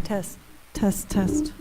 Test, test, test.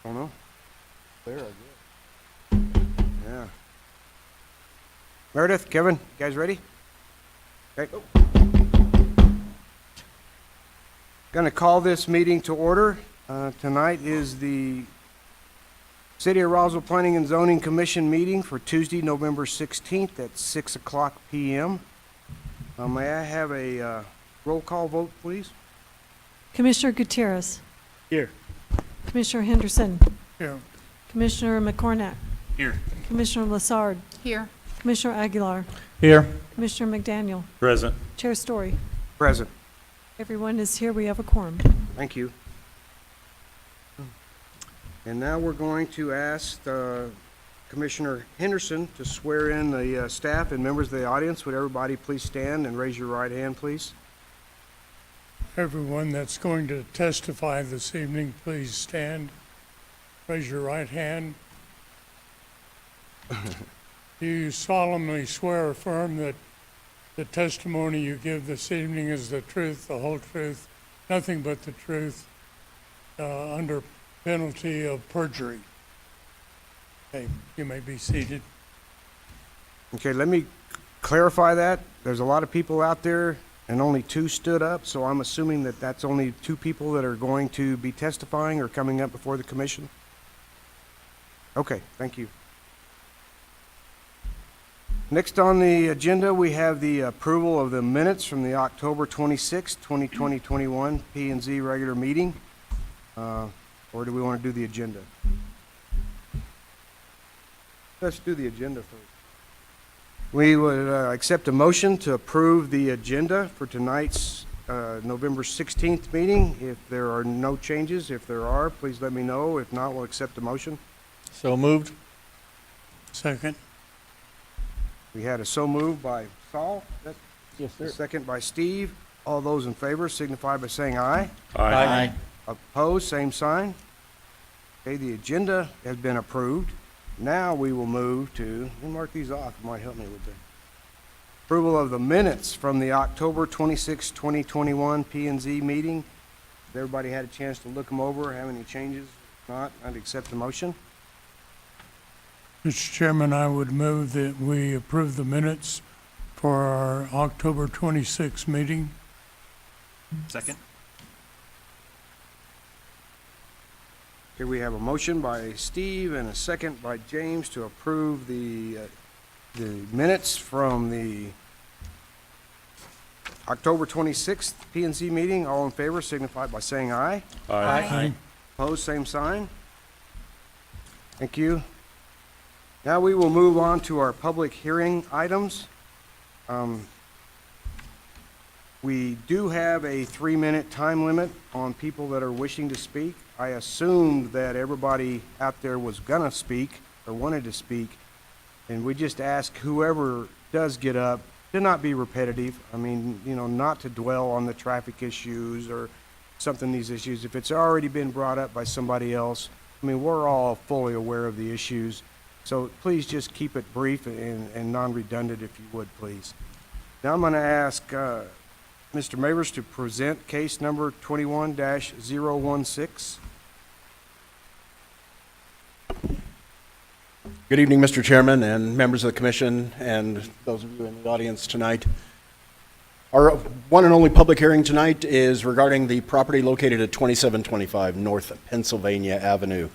I don't know. There, I guess. Yeah. Meredith, Kevin, you guys ready? Okay. Going to call this meeting to order. Tonight is the City of Roswell Planning and Zoning Commission meeting for Tuesday, November 16th at 6 o'clock p.m. May I have a roll call vote, please? Commissioner Gutierrez. Here. Commissioner Henderson. Here. Commissioner McCornack. Here. Commissioner Lassard. Here. Commissioner Aguilar. Here. Commissioner McDaniel. Present. Chair Story. Present. Everyone is here. We have a quorum. Thank you. And now we're going to ask Commissioner Henderson to swear in the staff and members of the audience. Would everybody please stand and raise your right hand, please? Everyone that's going to testify this evening, please stand. Raise your right hand. Do you solemnly swear or affirm that the testimony you give this evening is the truth, the whole truth, nothing but the truth, under penalty of perjury? Okay, you may be seated. Okay, let me clarify that. There's a lot of people out there and only two stood up, so I'm assuming that that's only two people that are going to be testifying or coming up before the commission? Okay, thank you. Next on the agenda, we have the approval of the minutes from the October 26, 2021 P&Z regular meeting. Or do we want to do the agenda? Let's do the agenda first. We would accept a motion to approve the agenda for tonight's November 16th meeting. If there are no changes, if there are, please let me know. If not, we'll accept the motion. So moved. Second. We had a so moved by Saul. Yes, A second by Steve. All those in favor signify by saying aye. Aye. Opposed, same sign. Okay, the agenda has been approved. Now we will move to, let me mark these off, it might help me with the approval of the minutes from the October 26, 2021 P&Z meeting. Has everybody had a chance to look them over, have any changes? If not, I'd accept the motion. Mr. Chairman, I would move that we approve the minutes for our October 26th meeting. Second. Okay, we have a motion by Steve and a second by James to approve the minutes from the October 26th P&Z meeting. All in favor signify by saying aye. Aye. Opposed, same sign. Thank you. Now we will move on to our public hearing items. We do have a 3-minute time limit on people that are wishing to speak. I assumed that everybody out there was gonna speak or wanted to speak, and we just ask whoever does get up to not be repetitive. I mean, you know, not to dwell on the traffic issues or something, these issues. If it's already been brought up by somebody else, I mean, we're all fully aware of the issues. So please just keep it brief and non-redundant if you would, please. Now I'm gonna ask Mr. Mavers to present case number 21-016. Good evening, Mr. Chairman and members of the commission and those of you in the audience tonight. Our one and only public hearing tonight is regarding the property located at 2725 North Pennsylvania Avenue.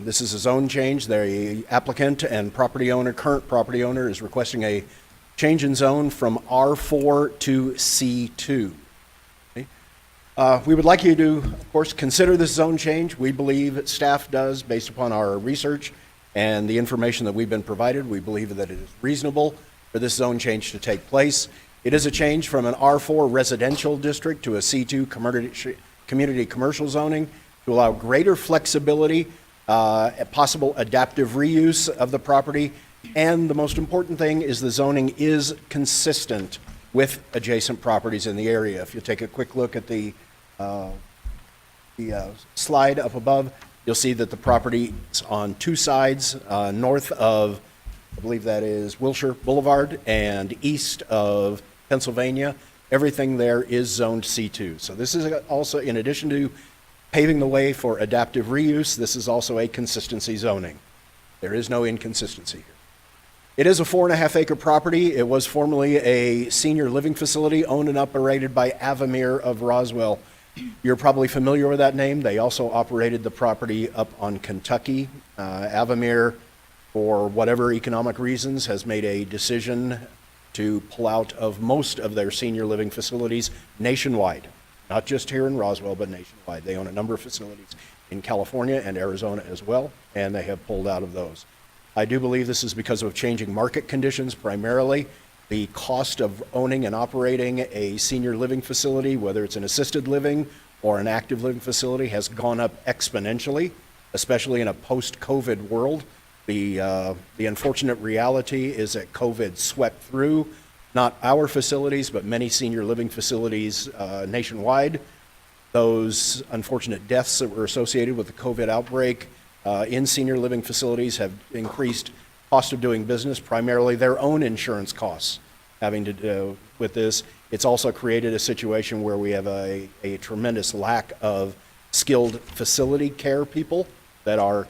This is a zone change. The applicant and property owner, current property owner, is requesting a change in zone from R4 to C2. Okay. We would like you to, of course, consider this zone change. We believe, staff does, based upon our research and the information that we've been provided, we believe that it is reasonable for this zone change to take place. It is a change from an R4 residential district to a C2 community commercial zoning to allow greater flexibility, possible adaptive reuse of the property, and the most important thing is the zoning is consistent with adjacent properties in the area. If you take a quick look at the slide up above, you'll see that the property is on two sides, north of, I believe that is Wilshire Boulevard, and east of Pennsylvania. Everything there is zoned C2. So this is also, in addition to paving the way for adaptive reuse, this is also a consistency zoning. There is no inconsistency here. It is a 4.5 acre property. It was formerly a senior living facility owned and operated by Avamere of Roswell. You're probably familiar with that name. They also operated the property up on Kentucky. Avamere, for whatever economic reasons, has made a decision to pull out of most of their senior living facilities nationwide. Not just here in Roswell, but nationwide. They own a number of facilities in California and Arizona as well, and they have pulled out of those. I do believe this is because of changing market conditions primarily. The cost of owning and operating a senior living facility, whether it's an assisted living or an active living facility, has gone up exponentially, especially in a post-COVID world. The unfortunate reality is that COVID swept through not our facilities, but many senior living facilities nationwide. Those unfortunate deaths that were associated with the COVID outbreak in senior living facilities have increased cost of doing business, primarily their own insurance costs having to do with this. It's also created a situation where we have a tremendous lack of skilled facility care people that are,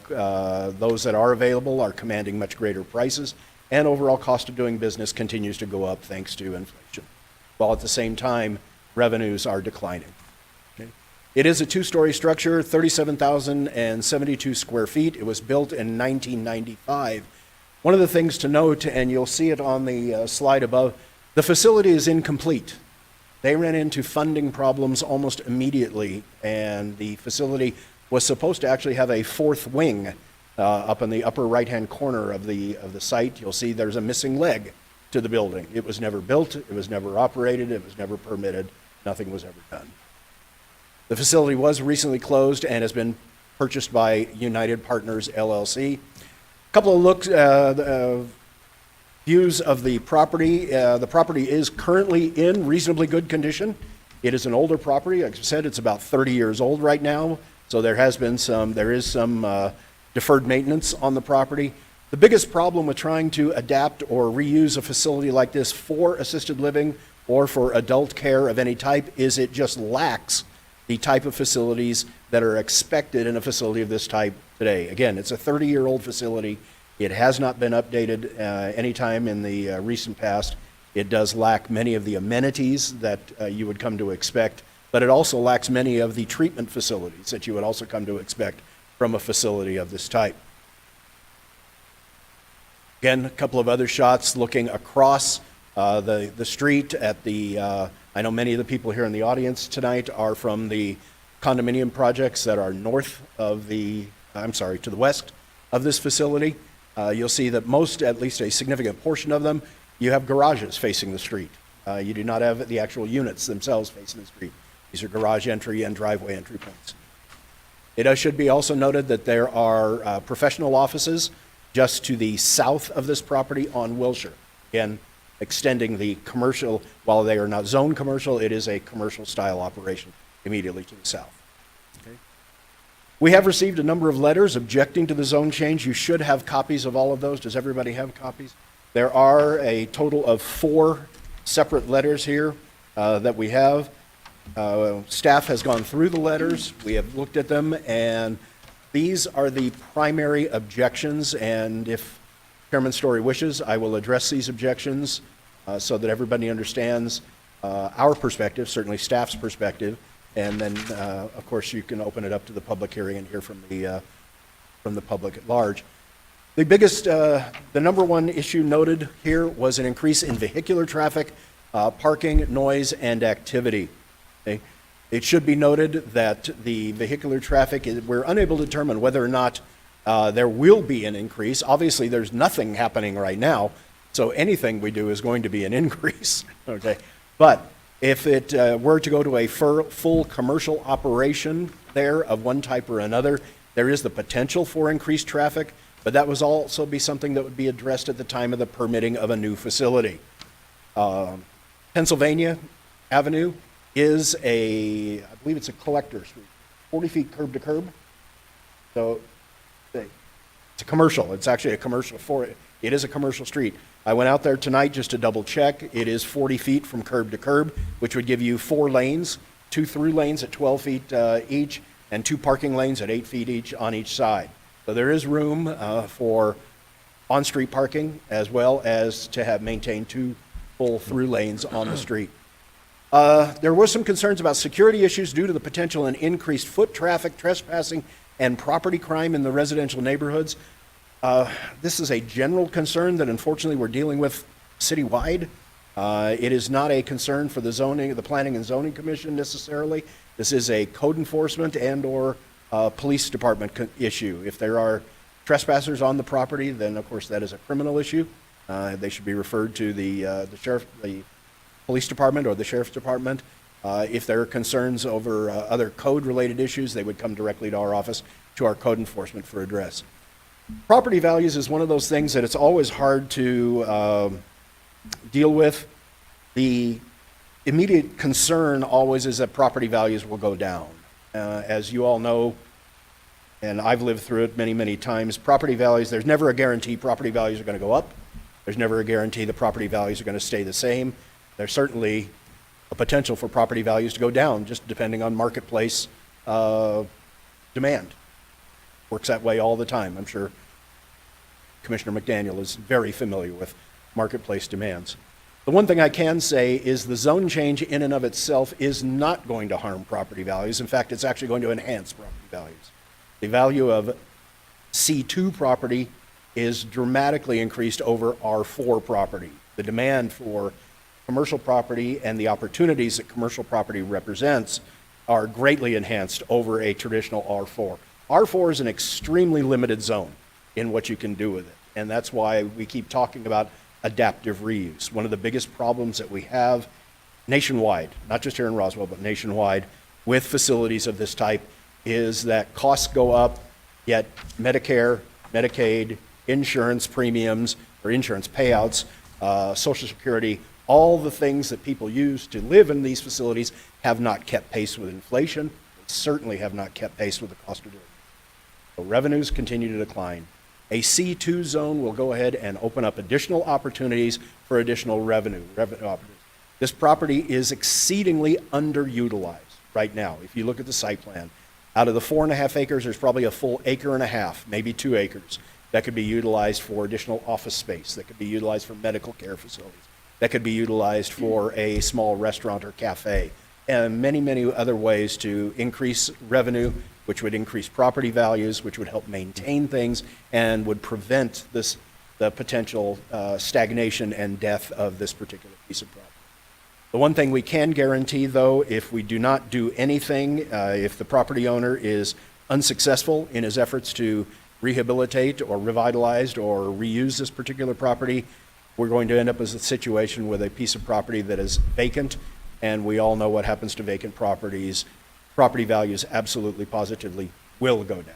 those that are available are commanding much greater prices, and overall cost of doing business continues to go up thanks to inflation, while at the same time, revenues are declining. Okay. It is a two-story structure, 37,072 square feet. It was built in 1995. One of the things to note, and you'll see it on the slide above, the facility is incomplete. They ran into funding problems almost immediately, and the facility was supposed to actually have a fourth wing up in the upper right-hand corner of the site. You'll see there's a missing leg to the building. It was never built, it was never operated, it was never permitted, nothing was ever done. The facility was recently closed and has been purchased by United Partners LLC. A couple of looks, views of the property. The property is currently in reasonably good condition. It is an older property. Like I said, it's about 30 years old right now. So there is some deferred maintenance on the property. The biggest problem with trying to adapt or reuse a facility like this for assisted living or for adult care of any type is it just lacks the type of facilities that are expected in a facility of this type today. Again, it's a 30-year-old facility. It has not been updated any time in the recent past. It does lack many of the amenities that you would come to expect, but it also lacks many of the treatment facilities that you would also come to expect from a facility of this type. Again, a couple of other shots looking across the street at the, I know many of the people here in the audience tonight are from the condominium projects that are north of the, to the west of this facility. You'll see that most, at least a significant portion of them, you have garages facing the street. You do not have the actual units themselves facing the street. These are garage entry and driveway entry points. It should be also noted that there are professional offices just to the south of this property on Wilshire. Again, extending the commercial, while they are not zone commercial, it is a commercial style operation immediately to the south. Okay. We have received a number of letters objecting to the zone change. You should have copies of all of those. Does everybody have copies? There are a total of 4 separate letters here that we have. Staff has gone through the letters. We have looked at them, and these are the primary objections, and if Chairman Story wishes, I will address these objections so that everybody understands our perspective, certainly staff's perspective, and then, of course, you can open it up to the public hearing and hear from the public at large. The biggest, the number one issue noted here was an increase in vehicular traffic, parking, noise, and activity. Okay. It should be noted that the vehicular traffic, we're unable to determine whether or not there will be an increase. Obviously, there's nothing happening right now, so anything we do is going to be an increase. Okay. But if it were to go to a full commercial operation there of one type or another, there is the potential for increased traffic, but that would also be something that would be addressed at the time of the permitting of a new facility. Pennsylvania Avenue is I believe it's a collector street, 40 feet curb to curb. So it's a commercial. It's actually a commercial it is a commercial street. I went out there tonight just to double check. It is 40 feet from curb to curb, which would give you 4 lanes, 2 through lanes at 12 feet each, and 2 parking lanes at 8 feet each on each side. So there is room for on-street parking as well as to have maintained 2 full through lanes on the street. There were some concerns about security issues due to the potential and increased foot traffic, trespassing, and property crime in the residential neighborhoods. This is a general concern that unfortunately we're dealing with citywide. It is not a concern for the Planning and Zoning Commission necessarily. This is a code enforcement and or police department issue. If there are trespassers on the property, then of course that is a criminal issue. They should be referred to the police department or the sheriff's department. If there are concerns over other code-related issues, they would come directly to our office, to our code enforcement for address. Property values is one of those things that it's always hard to deal with. The immediate concern always is that property values will go down. As you all know, and I've lived through it many, many times, property values, there's never a guarantee property values are going to go up. There's never a guarantee the property values are going to stay the same. There's certainly a potential for property values to go down, just depending on marketplace demand. Works that way all the time. I'm sure Commissioner McDaniel is very familiar with marketplace demands. The one thing I can say is the zone change in and of itself is not going to harm property values. In fact, it's actually going to enhance property values. The value of C2 property is dramatically increased over R4 property. The demand for commercial property and the opportunities that commercial property represents are greatly enhanced over a traditional R4. R4 is an extremely limited zone in what you can do with it, and that's why we keep talking about adaptive reuse. One of the biggest problems that we have nationwide, not just here in Roswell, but nationwide, with facilities of this type is that costs go up, yet Medicare, Medicaid, insurance premiums or insurance payouts, Social Security, all the things that people use to live in these facilities have not kept pace with inflation, certainly have not kept pace with the cost of doing it. So revenues continue to decline. A C2 zone will go ahead and open up additional opportunities for additional revenue opportunities. This property is exceedingly underutilized right now. If you look at the site plan, out of the 4.5 acres, there's probably a full 1.5 acres, maybe 2 acres, that could be utilized for additional office space, that could be utilized for medical care facilities, that could be utilized for a small restaurant or cafe, and many, many other ways to increase revenue, which would increase property values, which would help maintain things, and would prevent the potential stagnation and death of this particular piece of property. The one thing we can guarantee, though, if we do not do anything, if the property owner is unsuccessful in his efforts to rehabilitate or revitalize or reuse this particular property, we're going to end up as a situation with a piece of property that is vacant, and we all know what happens to vacant properties. Property values absolutely, positively will go down.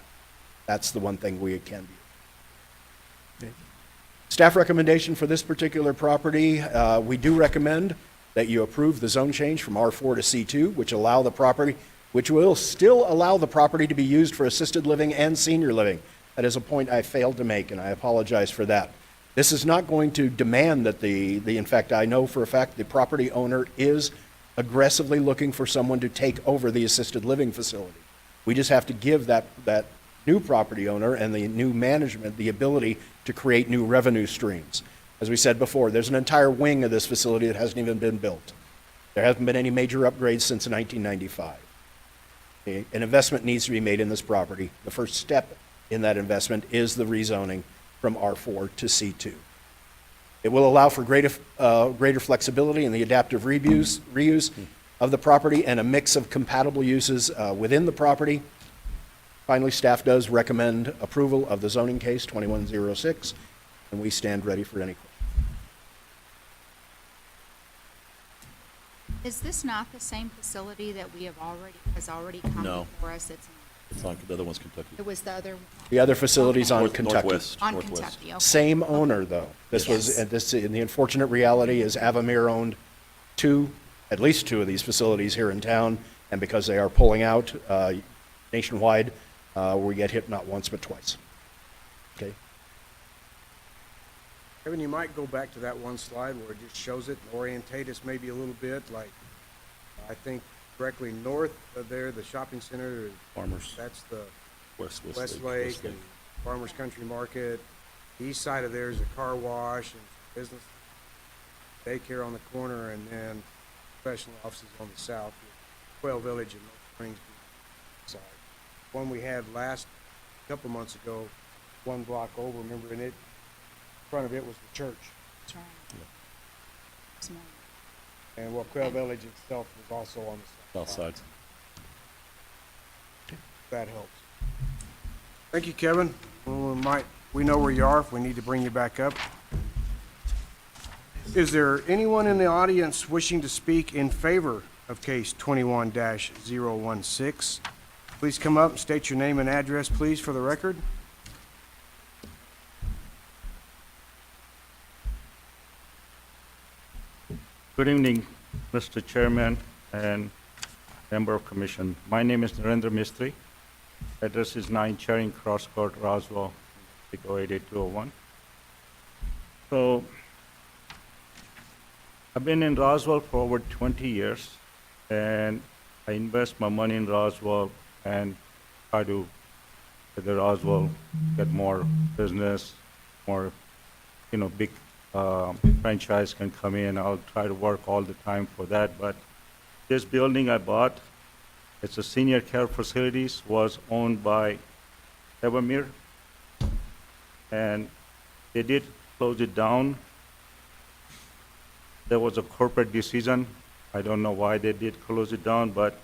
That's the one thing we can do. Staff recommendation for this particular property, we do recommend that you approve the zone change from R4 to C2, which will still allow the property to be used for assisted living and senior living. That is a point I failed to make, and I apologize for that. This is not going to demand that in fact, I know for a fact the property owner is aggressively looking for someone to take over the assisted living facility. We just have to give that new property owner and the new management the ability to create new revenue streams. As we said before, there's an entire wing of this facility that hasn't even been built. There haven't been any major upgrades since 1995. An investment needs to be made in this property. The first step in that investment is the rezoning from R4 to C2. It will allow for greater flexibility in the adaptive reuse of the property and a mix of compatible uses within the property. Finally, staff does recommend approval of the zoning case 2106, and we stand ready for any questions. Is this not the same facility that has already come No. before us? It's not, the other one's Kentucky. It was the other The other facilities on Kentucky. Northwest. on Northwest. Kentucky. Okay. Same owner, though. This was, Yes. and the unfortunate reality is Avamere owned at least two of these facilities here in town, and because they are pulling out nationwide, we get hit not once but twice. Okay? Kevin, you might go back to that one slide where it just shows it, and orientate us maybe a little bit, like, I think directly north of there, the shopping center, Farmers, that's the Westlake. and Farmers Country Market. The east side of there is a car wash and business, daycare on the corner, and then professional offices on the south. Quail Village and North Springs side. One we had couple months ago, one block over, remember, and in front of it was the church. That's right. Small. And Quail Village itself was also on the South side. That helps. Thank you, Kevin. We know where you are if we need to bring you back up. Is there anyone in the audience wishing to speak in favor of case 21-016? Please come up and state your name and address, please, for the record. Good evening, Mr. Chairman and Member of Commission. My name is Narendra Mistry. Address is 9 Charing Cross Court, Roswell, 08201. So, I've been in Roswell for over 20 years, and I invest my money in Roswell and try to get the Roswell get more business, more, big franchise can come in. I'll try to work all the time for that. But this building I bought, it's a senior care facilities, was owned by Evermere, and they did close it down. There was a corporate decision. I don't know why they did close it down, but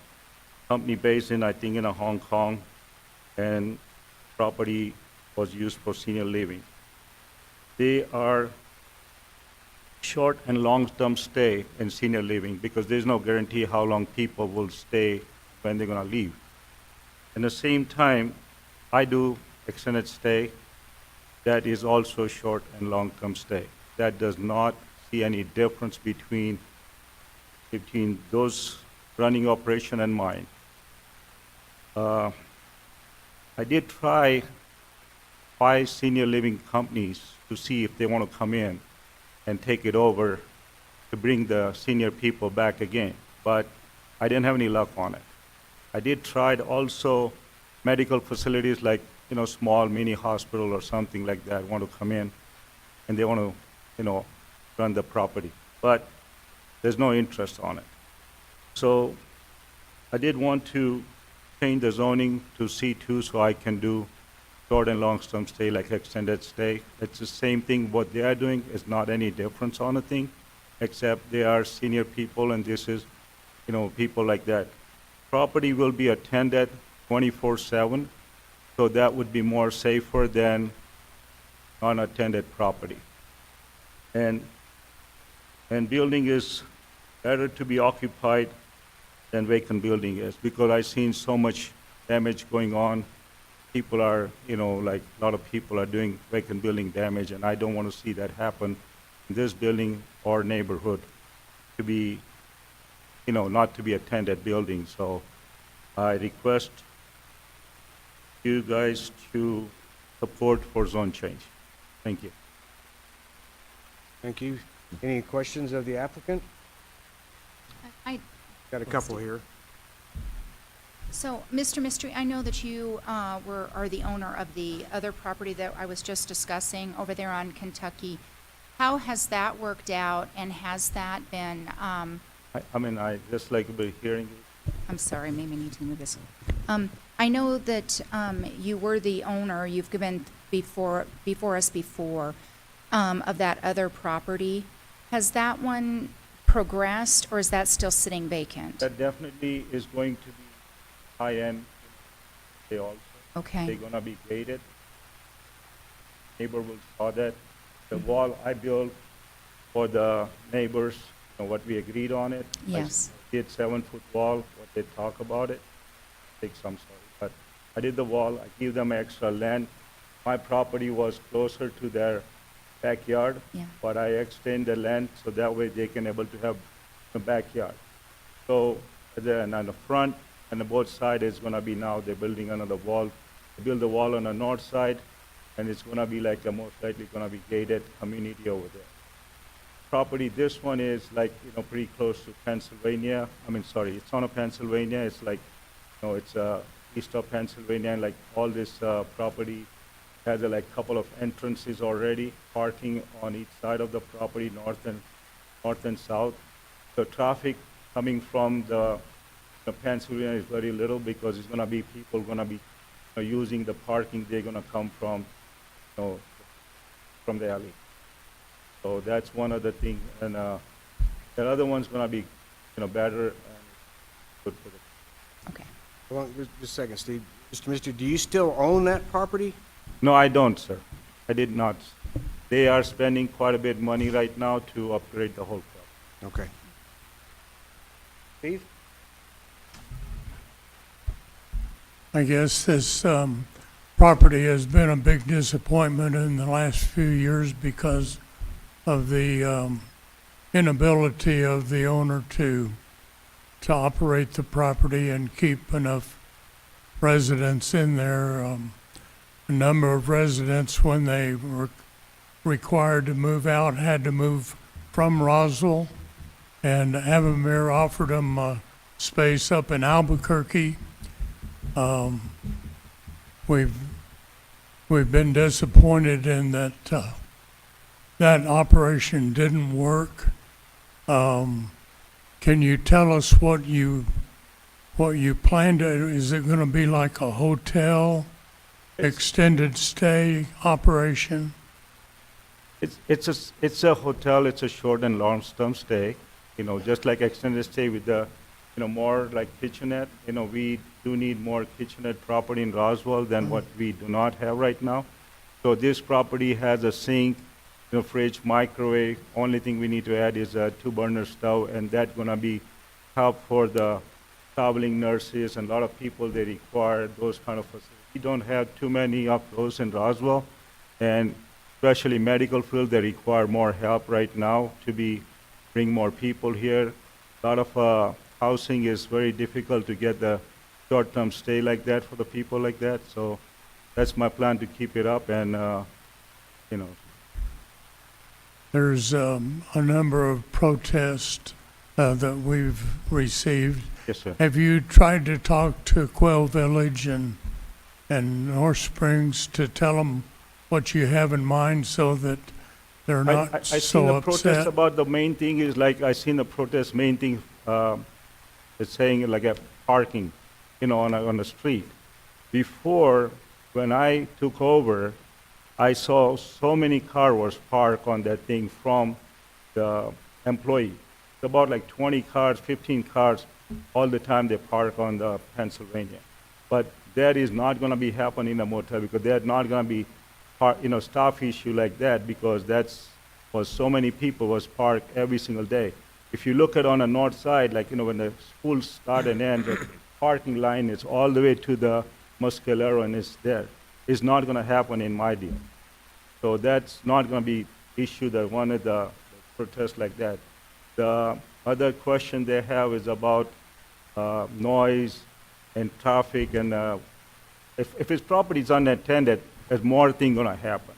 company based in, I think, in Hong Kong, and property was used for senior living. They are short and long-term stay in senior living because there's no guarantee how long people will stay when they're gonna leave. At the same time, I do extended stay that is also short and long-term stay. That does not see any difference between those running operation and mine. I did try 5 senior living companies to see if they want to come in and take it over to bring the senior people back again, but I didn't have any luck on it. I did try also medical facilities like, small mini hospital or something like that want to come in and they want to, run the property, but there's no interest on it. So I did want to change the zoning to C2 so I can do short and long-term stay, like extended stay. It's the same thing. What they are doing is not any difference on a thing, except they are senior people, and this is, people like that. Property will be attended 24/7, so that would be more safer than unattended property. And building is better to be occupied than vacant building is, because I've seen so much damage going on. People are, like a lot of people are doing vacant building damage, and I don't want to see that happen in this building or neighborhood to be, not to be attended building. So I request you guys to support for zone change. Thank you. Thank you. Any questions of the applicant? I, Got a couple here. so, Mr. Mystery, I know that you are the owner of the other property that I was just discussing over there on Kentucky. How has that worked out, and has that been, I just like to be hearing you. I'm sorry, maybe I need to move this. I know that you were the owner, you've given before us before, of that other property. Has that one progressed, or is that still sitting vacant? That definitely is going to be high-end. They also, they're Okay, gonna be gated. Neighbor will saw that. The wall I built for the neighbors, what we agreed on it. yes, I did 7-foot wall, what they talk about it. I'm sorry, but I did the wall, I give them extra land. My property was closer to their backyard, yeah, but I extend the land so that way they can able to have a backyard. So then on the front and the both side is gonna be now they're building another wall. They build the wall on the north side, and it's gonna be like most likely gonna be gated community over there. Property, this one is like, pretty close to Pennsylvania. It's on a Pennsylvania. It's like, it's east of Pennsylvania, and like all this property has like couple of entrances already, parking on each side of the property, north and south. So traffic coming from the Pennsylvania is very little because it's gonna be people gonna be using the parking. They're gonna come from, from the alley. So that's one of the things, and the other one's gonna be, better and good for the. okay. Hold on, just a second, Steve. Mr. Mister, do you still own that property? No, I don't, sir. I did not. They are spending quite a bit of money right now to upgrade the whole property. Okay. Steve? I guess this property has been a big disappointment in the last few years because of the inability of the owner to operate the property and keep enough residents in there. A number of residents, when they were required to move out, had to move from Roswell, and Avamere offered them space up in Albuquerque. We've been disappointed in that that operation didn't work. Can you tell us what you plan to? Is it going to be like a hotel, extended stay operation? It's a hotel, it's a short and long-term stay, just like extended stay with the, more like kitchenette. We do need more kitchenette property in Roswell than what we do not have right now. So this property has a sink, fridge, microwave. Only thing we need to add is a 2-burner stove, and that's gonna be help for the traveling nurses and a lot of people, they require those kind of facilities. We don't have too many of those in Roswell, and especially medical field, they require more help right now to bring more people here. A lot of housing is very difficult to get the short-term stay like that for the people like that. So that's my plan, to keep it up and, There's a number of protests that we've received. yes, sir. Have you tried to talk to Quail Village and North Springs to tell them what you have in mind so that they're not I seen so the protest upset? about the main thing is like, I seen the protest main thing, it's saying like a parking, on the street. Before, when I took over, I saw so many cars was parked on that thing from the employee. It's about like 20 cars, 15 cars, all the time they park on the Pennsylvania. But that is not gonna be happening in a motel, because there's not gonna be, staff issue like that, because was so many people was parked every single day. If you look at on the north side, like, when the schools start and end, the parking line is all the way to the Muscalero and it's there. It's not gonna happen in my deal. So that's not gonna be issue that wanted the protest like that. The other question they have is about noise and traffic, and if his property is unattended, there's more thing gonna happen.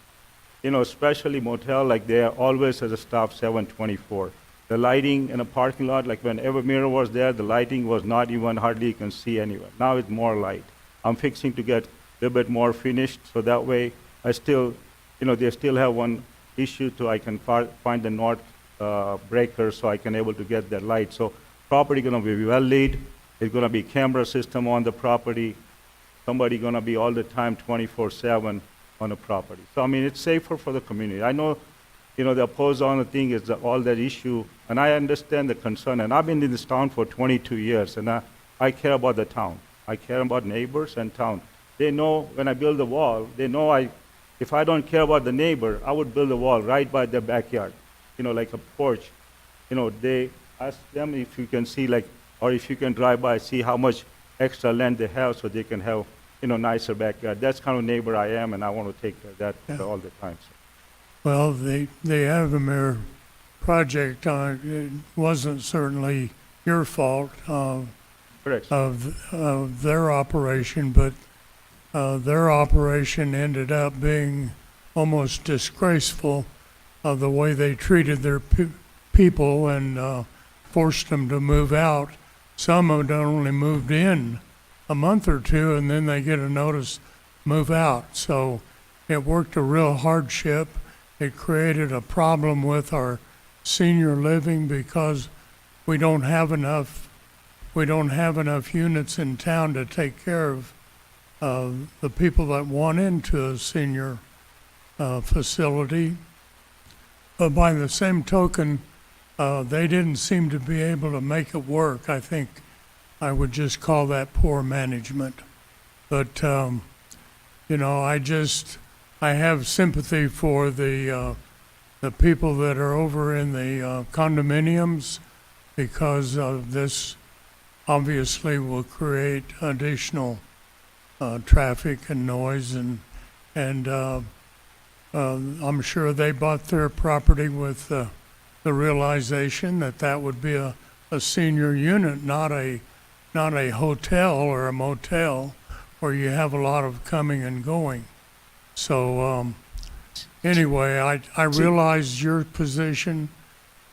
Especially motel, like there always has a staff 7/24. The lighting in a parking lot, like when Evermere was there, the lighting was not even hardly you can see anywhere. Now it's more light. I'm fixing to get a little bit more finished, so that way I still, they still have one issue to I can find the north breaker so I can able to get that light. So property gonna be well lit. It's gonna be camera system on the property. Somebody gonna be all the time 24/7 on the property. So I mean, it's safer for the community. I know, the opposed on the thing is all that issue, and I understand the concern. And I've been in this town for 22 years, and I care about the town. I care about neighbors and town. They know when I build a wall, they know if I don't care about the neighbor, I would build a wall right by their backyard, like a porch. They ask them if you can see or if you can drive by, see how much extra land they have so they can have, nicer backyard. That's kind of neighbor I am, and I want to take care of that all the time. So. Well, the Avamere project, it wasn't certainly your fault Correct. of their operation, but their operation ended up being almost disgraceful of the way they treated their people and forced them to move out. Some had only moved in a month or two, and then they get a notice, move out. So it worked a real hardship. It created a problem with our senior living because we don't have enough units in town to take care of the people that want into a senior facility. But by the same token, they didn't seem to be able to make it work. I think I would just call that poor management. But, I have sympathy for the people that are over in the condominiums, because this obviously will create additional traffic and noise, and I'm sure they bought their property with the realization that that would be a senior unit, not a hotel or a motel where you have a lot of coming and going. So, anyway, I realize your position,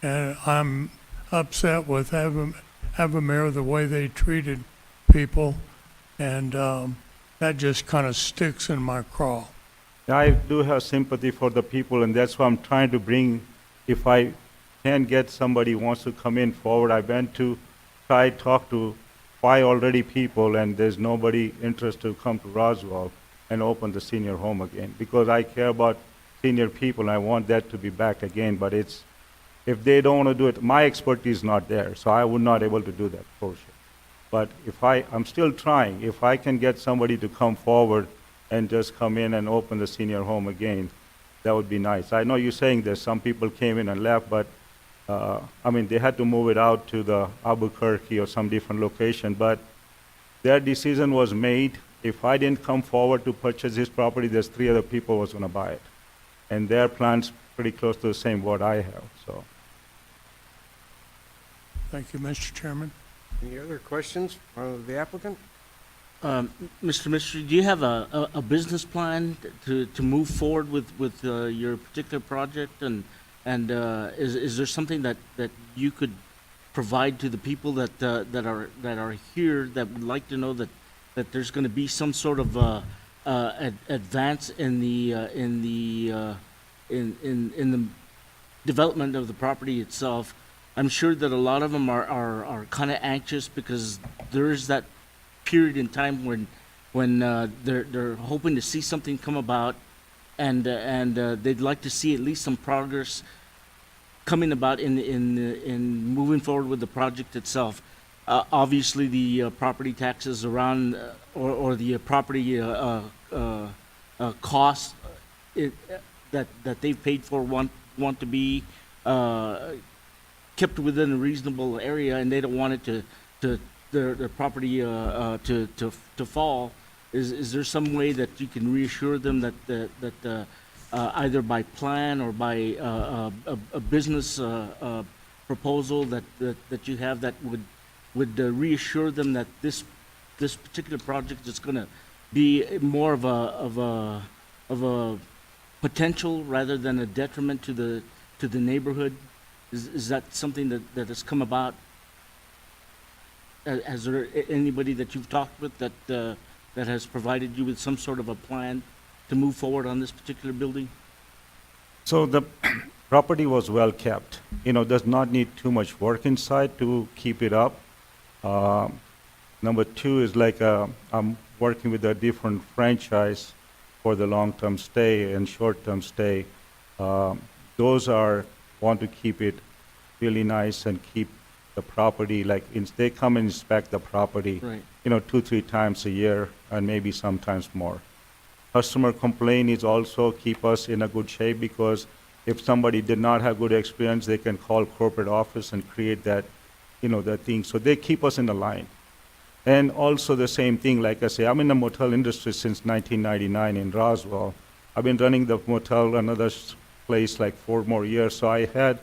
and I'm upset with Avamere, the way they treated people, and that just kind of sticks in my craw. I do have sympathy for the people, and that's why I'm trying to bring, if I can get somebody who wants to come in forward. I went to talk to 5 already people, and there's nobody interested to come to Roswell and open the senior home again, because I care about senior people, and I want that to be back again, but it's, if they don't want to do it, my expertise is not there, so I would not able to do that portion. But if I'm still trying, if I can get somebody to come forward and just come in and open the senior home again, that would be nice. I know you're saying that some people came in and left, but, they had to move it out to the Albuquerque or some different location, but their decision was made. If I didn't come forward to purchase this property, there's 3 other people was gonna buy it. And their plan's pretty close to the same what I have, so. Thank you, Mr. Chairman. Any other questions of the applicant? Mr. Mystery, do you have a business plan to move forward with your particular project? And is there something that you could provide to the people that are here that would like to know that there's going to be some sort of advance in the development of the property itself? I'm sure that a lot of them are kind of anxious because there is that period in time when they're hoping to see something come about, and they'd like to see at least some progress coming about in moving forward with the project itself. Obviously, the property taxes around or the property costs that they've paid for want to be kept within a reasonable area, and they don't want it to their property to fall. Is there some way that you can reassure them that either by plan or by a business proposal that you have that would reassure them that this particular project is going to be more of a potential rather than a detriment to the neighborhood? Is that something that has come about? Has there anybody that you've talked with that has provided you with some sort of a plan to move forward on this particular building? So the property was well kept. Does not need too much work inside to keep it up. Number 2 is I'm working with a different franchise for the long-term stay and short-term stay. Those want to keep it really nice and keep the property, they come and inspect the property, Right. 2-3 times a year and maybe sometimes more. Customer complaint is also keep us in a good shape, because if somebody did not have good experience, they can call corporate office and create that, that thing. So they keep us in the line. And also the same thing, like I say, I'm in the motel industry since 1999 in Roswell. I've been running the motel, another place, 4 more years. So I had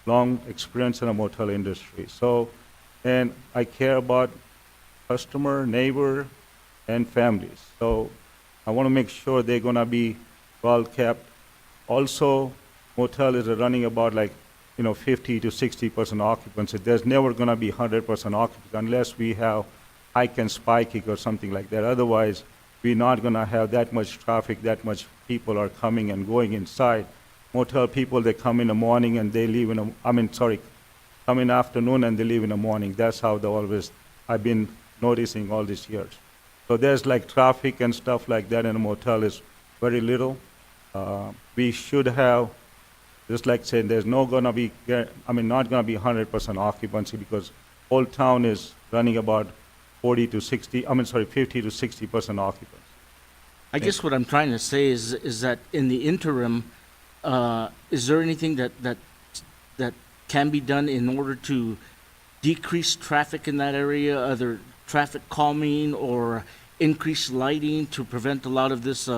long experience in the motel industry. So, and I care about customer, neighbor, and families. So I want to make sure they're going to be well kept. Also, motel is running about 50 to 60% occupancy. There's never going to be 100% occupancy unless we have hike and spike or something like that. Otherwise, we're not going to have that much traffic, that much people are coming and going inside. Motel people, they come in the morning and they leave come in afternoon and they leave in the morning. That's how I've been noticing all these years. So there's traffic and stuff like that in a motel is very little. We should have, just like saying, there's not gonna be 100% occupancy, because whole town is running about 50 to 60% occupancy. I guess what I'm trying to say is that in the interim, is there anything that can be done in order to decrease traffic in that area, either traffic calming or increased lighting to prevent a lot of this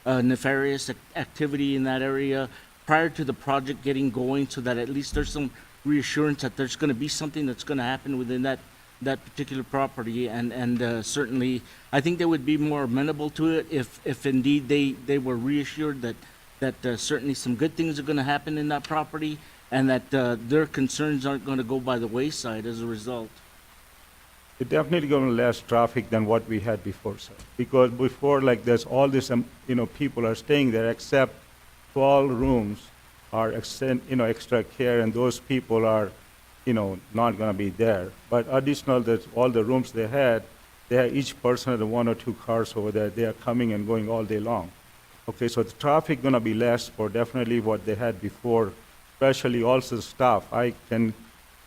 nefarious activity in that area, prior to the project getting going, so that at least there's some reassurance that there's gonna be something that's gonna happen within that particular property, and certainly, I think they would be more amenable to it if indeed they were reassured that certainly some good things are gonna happen in that property, and that their concerns aren't gonna go by the wayside as a result. It's definitely going to less traffic than what we had before, sir. Because before, like, there's all this, people are staying there, except 12 rooms are, extra care, and those people are, not going to be there. But additional, there's all the rooms they had each person had 1 or 2 cars over there. They are coming and going all day long. Okay, so the traffic going to be less for definitely what they had before, especially also staff.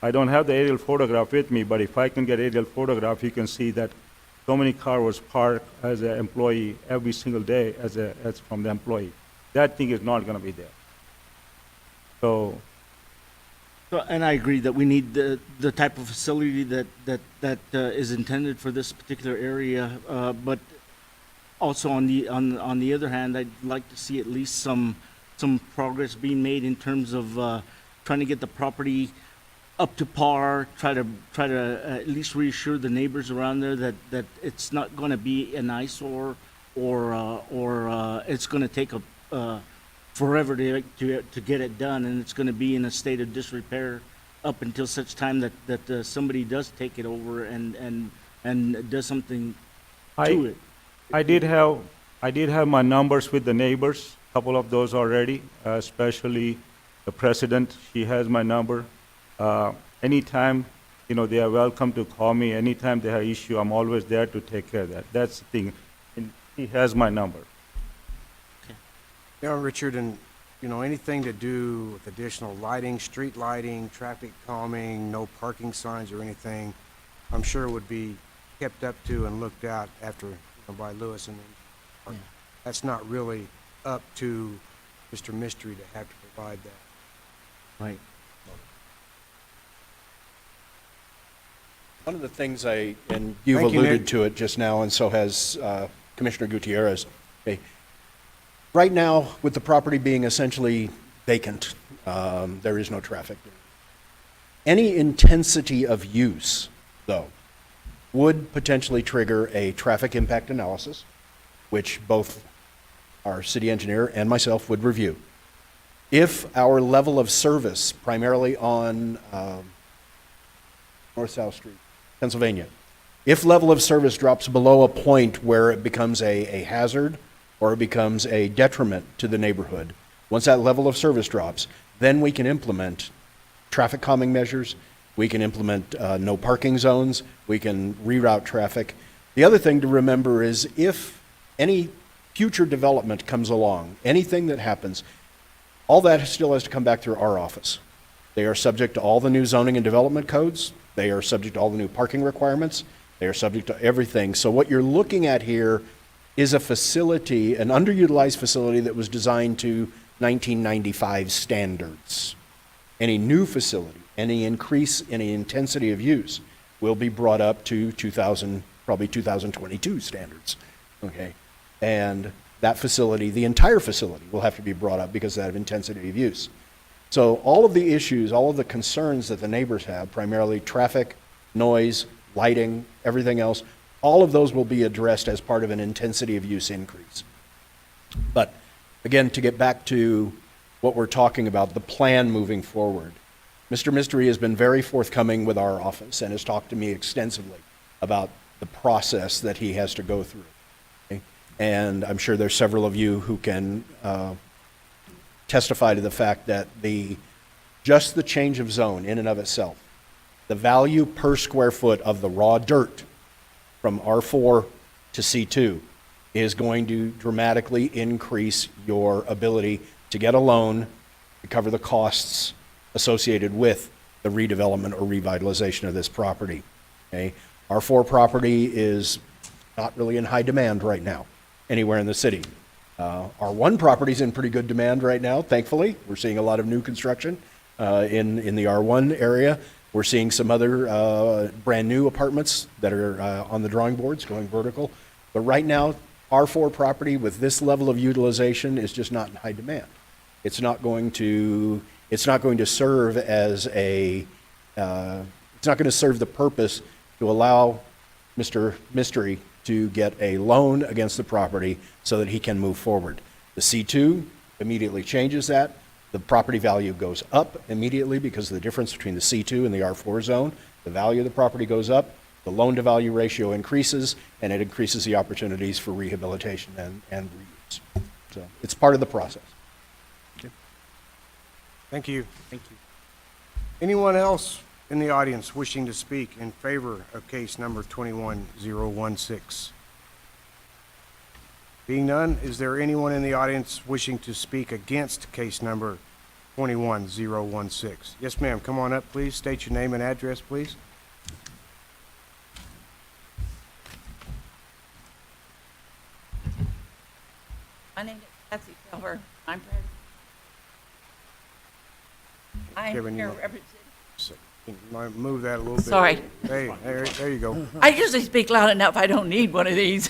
I don't have the aerial photograph with me, but if I can get aerial photograph, you can see that so many cars was parked as an employee every single day as from the employee. That thing is not going to be there. So, And I agree that we need the type of facility that is intended for this particular area, but also on the other hand, I'd like to see at least some progress being made in terms of trying to get the property up to par, try to at least reassure the neighbors around there that it's not going to be an eyesore or it's going to take forever to get it done, and it's going to be in a state of disrepair up until such time that somebody does take it over and does something to it. I did have my numbers with the neighbors, a couple of those already, especially the president. She has my number. Anytime, they are welcome to call me. Anytime they have issue, I'm always there to take care of that. That's the thing. And he has my number. Richard, and, anything to do with additional lighting, street lighting, traffic calming, no parking signs or anything, I'm sure would be kept up to and looked at after, by Lewis and then. Yeah. That's not really up to Mr. Mystery to have to provide that. Right. One of the things and you've Thank you, alluded Nick. to it just now, and so has Commissioner Gutierrez. Okay. Right now, with the property being essentially vacant, there is no traffic. Any intensity of use, though, would potentially trigger a traffic impact analysis, which both our city engineer and myself would review. If our level of service, primarily on North-South Street, Pennsylvania, if level of service drops below a point where it becomes a hazard or it becomes a detriment to the neighborhood, once that level of service drops, then we can implement traffic calming measures, we can implement no parking zones, we can reroute traffic. The other thing to remember is if any future development comes along, anything that happens, all that still has to come back through our office. They are subject to all the new zoning and development codes. They are subject to all the new parking requirements. They are subject to everything. So what you're looking at here is a facility, an underutilized facility that was designed to 1995 standards. Any new facility, any increase in the intensity of use will be brought up to probably 2022 standards, okay? And that facility, the entire facility, will have to be brought up because of that intensity of use. So all of the issues, all of the concerns that the neighbors have, primarily traffic, noise, lighting, everything else, all of those will be addressed as part of an intensity of use increase. But again, to get back to what we're talking about, the plan moving forward, Mr. Mystery has been very forthcoming with our office and has talked to me extensively about the process that he has to go through. Okay? And I'm sure there's several of you who can testify to the fact that just the change of zone in and of itself, the value per square foot of the raw dirt from R4 to C2 is going to dramatically increase your ability to get a loan to cover the costs associated with the redevelopment or revitalization of this property. Okay? R4 property is not really in high demand right now anywhere in the city. R1 property is in pretty good demand right now, thankfully. We're seeing a lot of new construction in the R1 area. We're seeing some other brand new apartments that are on the drawing boards going vertical. But right now, R4 property with this level of utilization is just not in high demand. It's not going to serve as a, it's not going to serve the purpose to allow Mr. Mystery to get a loan against the property so that he can move forward. The C2 immediately changes that. The property value goes up immediately because of the difference between the C2 and the R4 zone. The value of the property goes up, the loan-to-value ratio increases, and it increases the opportunities for rehabilitation and reuse. So it's part of the process. Thank you. Thank you. Anyone else in the audience wishing to speak in favor of case number 21016? Being none, is there anyone in the audience wishing to speak against case number 21016? Yes, ma'am. Come on up, please. State your name and address, please. My name is Patsy Silver. I'm Kevin, you here want- representing. Can you move that a little bit? Sorry. Hey, there you go. I usually speak loud enough. I don't need one of these.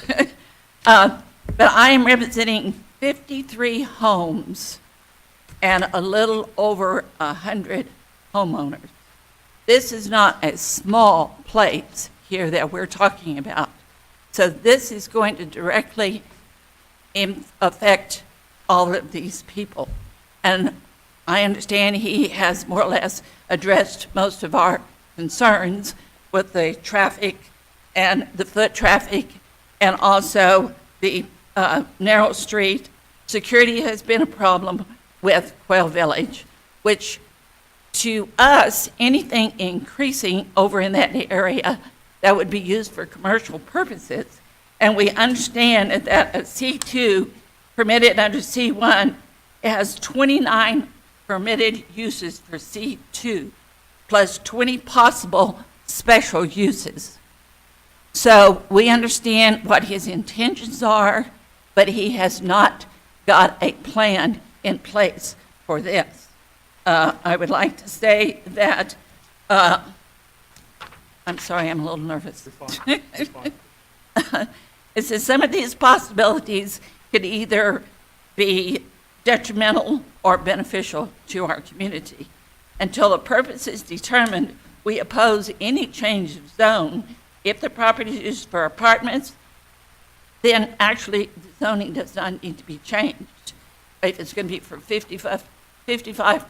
But I am representing 53 homes and a little over 100 homeowners. This is not a small place here that we're talking about. So this is going to directly affect all of these people. And I understand he has more or less addressed most of our concerns with the traffic and the foot traffic and also the narrow street. Security has been a problem with Quail Village, which to us, anything increasing over in that area that would be used for commercial purposes. And we understand that a C2 permitted under C1 has 29 permitted uses for C2, plus 20 possible special uses. So we understand what his intentions are, but he has not got a plan in place for this. I would like to say that, I'm sorry, I'm a little nervous. It says some of these possibilities could either be detrimental or beneficial to our community. Until the purpose is determined, we oppose any change of zone. If the property is used for apartments, then actually the zoning does not need to be changed. If it's going to be for 55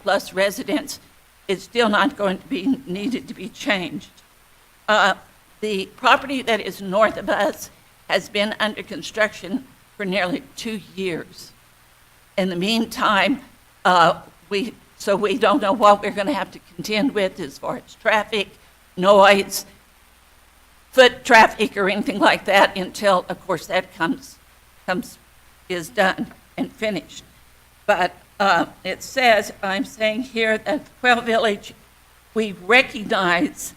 plus residents, it's still not going to be needed to be changed. The property that is north of us has been under construction for nearly 2 years. In the meantime, we don't know what we're going to have to contend with as far as traffic, noise, foot traffic, or anything like that until, of course, that is done and finished. But it says, I'm saying here that Quail Village, we recognize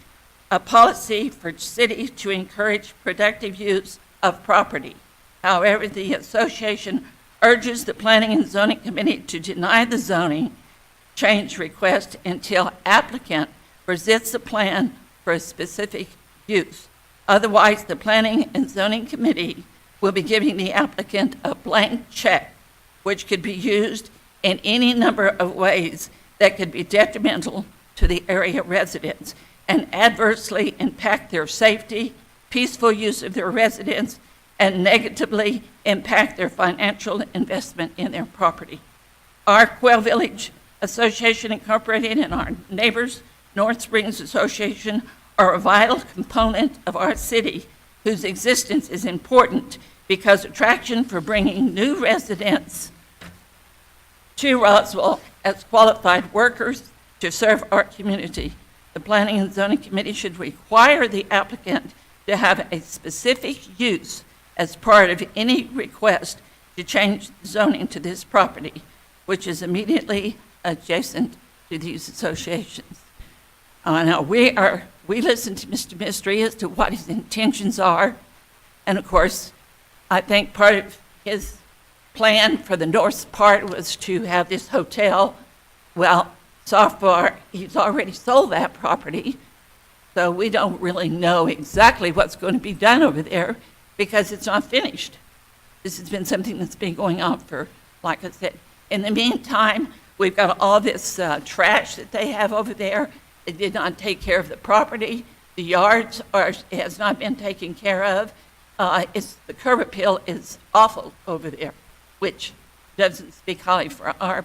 a policy for city to encourage productive use of property. However, the association urges the Planning and Zoning Committee to deny the zoning change request until applicant presents a plan for a specific use. Otherwise, the Planning and Zoning Committee will be giving the applicant a blank check, which could be used in any number of ways that could be detrimental to the area residents and adversely impact their safety, peaceful use of their residence, and negatively impact their financial investment in their property. Our Quail Village Association Incorporated and our neighbors, North Springs Association, are a vital component of our city whose existence is important because attraction for bringing new residents to Roswell as qualified workers to serve our community. The Planning and Zoning Committee should require the applicant to have a specific use as part of any request to change zoning to this property, which is immediately adjacent to these associations. Now, we listen to Mr. Mystery as to what his intentions are, and of course, I think part of his plan for the north part was to have this hotel. Well, so far, he's already sold that property, so we don't really know exactly what's going to be done over there because it's not finished. This has been something that's been going on for, like I said, In the meantime, we've got all this trash that they have over there. They did not take care of the property. The yards has not been taken care of. The curb appeal is awful over there, which doesn't speak highly for our,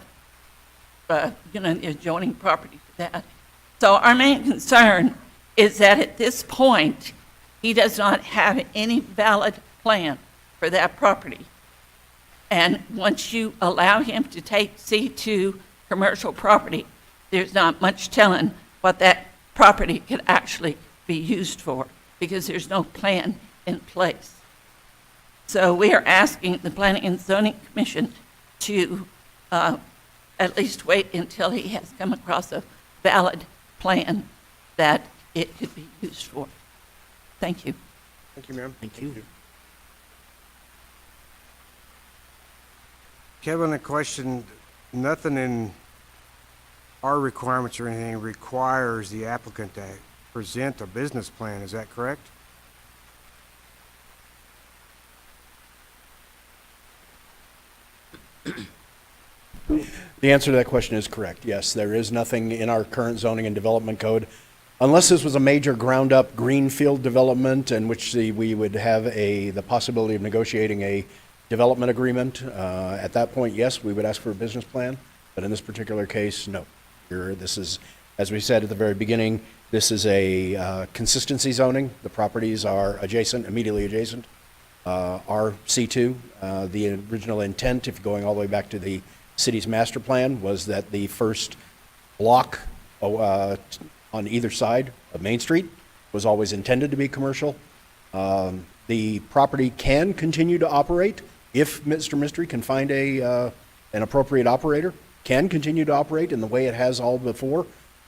the adjoining property for that. So our main concern is that at this point, he does not have any valid plan for that property. And once you allow him to take C2 commercial property, there's not much telling what that property could actually be used for, because there's no plan in place. So we are asking the Planning and Zoning Commission to at least wait until he has come across a valid plan that it could be used for. Thank you. Thank you, ma'am. Thank you. Kevin, a question. Nothing in our requirements or anything requires the applicant to present a business plan. Is that correct? The answer to that question is correct. Yes, there is nothing in our current zoning and development code, unless this was a major ground-up greenfield development in which we would have the possibility of negotiating a development agreement. At that point, yes, we would ask for a business plan, but in this particular case, no. This is, as we said at the very beginning, this is a consistency zoning. The properties are adjacent, immediately adjacent. Are C2. The original intent, if going all the way back to the city's master plan, was that the first block on either side of Main Street was always intended to be commercial. The property can continue to operate if Mr. Mystery can find an appropriate operator, can continue to operate in the way it has all before.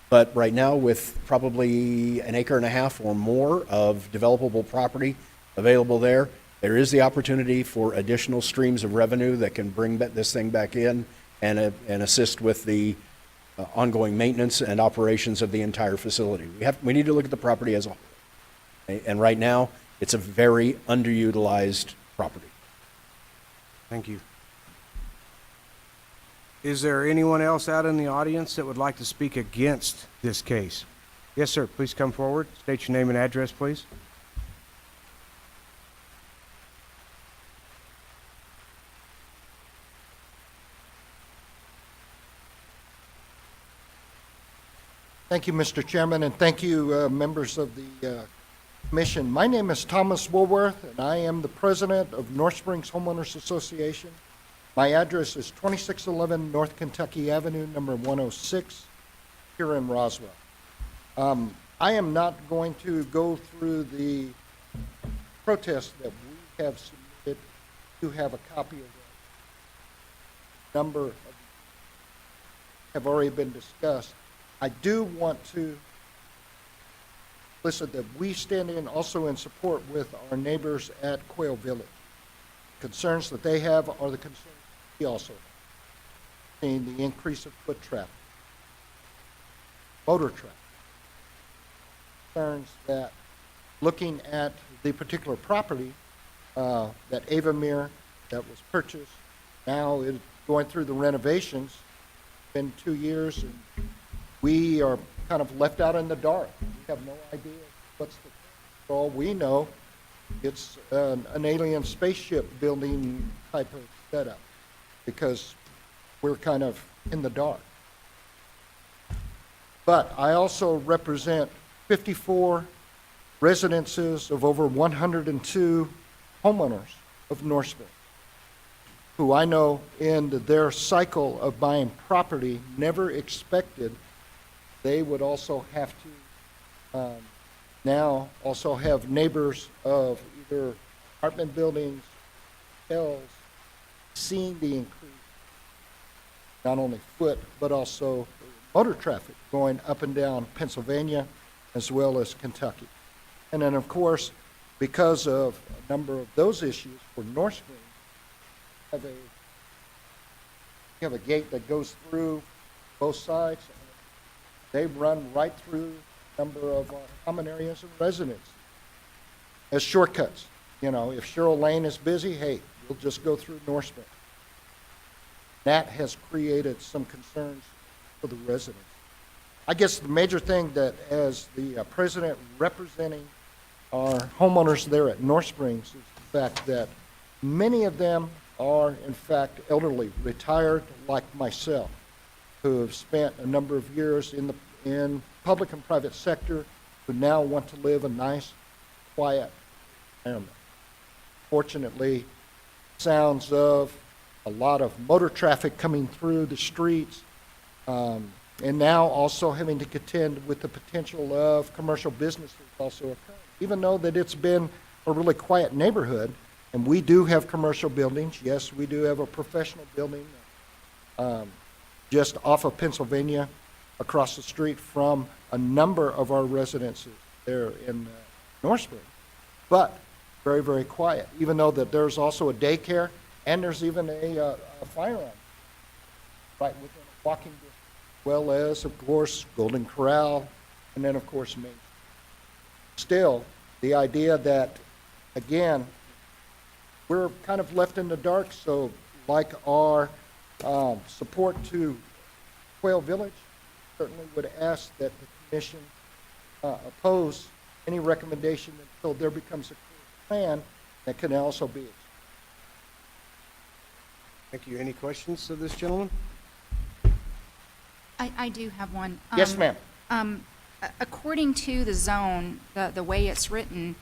But right now, with probably an acre and a half or more of developable property available there, there is the opportunity for additional streams of revenue that can bring this thing back in and assist with the ongoing maintenance and operations of the entire facility. We need to look at the property as a whole. And right now, it's a very underutilized property. Thank you. Is there anyone else out in the audience that would like to speak against this case? Yes, sir. Please come forward. State your name and address, please. Thank you, Mr. Chairman, and thank you, members of the commission. My name is Thomas Woolworth, and I am the president of North Springs Homeowners Association. My address is 2611 North Kentucky Avenue, number 106, here in Roswell. I am not going to go through the protest that we have submitted to have a copy of the number of have already been discussed. I do want to listen that we stand in also in support with our neighbors at Quail Village. Concerns that they have are the concerns we also have. Seeing the increase of foot traffic, motor traffic. Concerns that looking at the particular property that Avamere that was purchased, now it's going through the renovations, been 2 years, and we are kind of left out in the dark. We have no idea what's the, for all we know, it's an alien spaceship building type of setup because we're kind of in the dark. But I also represent 54 residences of over 102 homeowners of North Springs, who I know in their cycle of buying property never expected they would also have to now also have neighbors of either apartment buildings, hotels, seeing the increase, not only foot, but also motor traffic going up and down Pennsylvania as well as Kentucky. And then, of course, because of a number of those issues for North Springs, you have a gate that goes through both sides. They run right through a number of common areas and residences as shortcuts. You know, if Cheryl Lane is busy, hey, we'll just go through North Springs. That has created some concerns for the residents. I guess the major thing that, as the president representing our homeowners there at North Springs, is the fact that many of them are, in fact, elderly, retired like myself, who have spent a number of years in public and private sector, who now want to live a nice, quiet environment. Fortunately, sounds of a lot of motor traffic coming through the streets, and now also having to contend with the potential of commercial businesses also occurring. Even though that it's been a really quiet neighborhood, and we do have commercial buildings, yes, we do have a professional building just off of Pennsylvania, across the street from a number of our residences there in North Spring, but very, very quiet, even though that there's also a daycare and there's even a firearm right within a walking distance, as well as, of course, Golden Corral, and then, of course, Main. Still, the idea that, again, we're kind of left in the dark, so like our support to Quail Village, certainly would ask that the commission oppose any recommendation until there becomes a clear plan that can also be. Thank you. Any questions of this gentleman? I do have one. Yes, ma'am. According to the zone, the way it's written,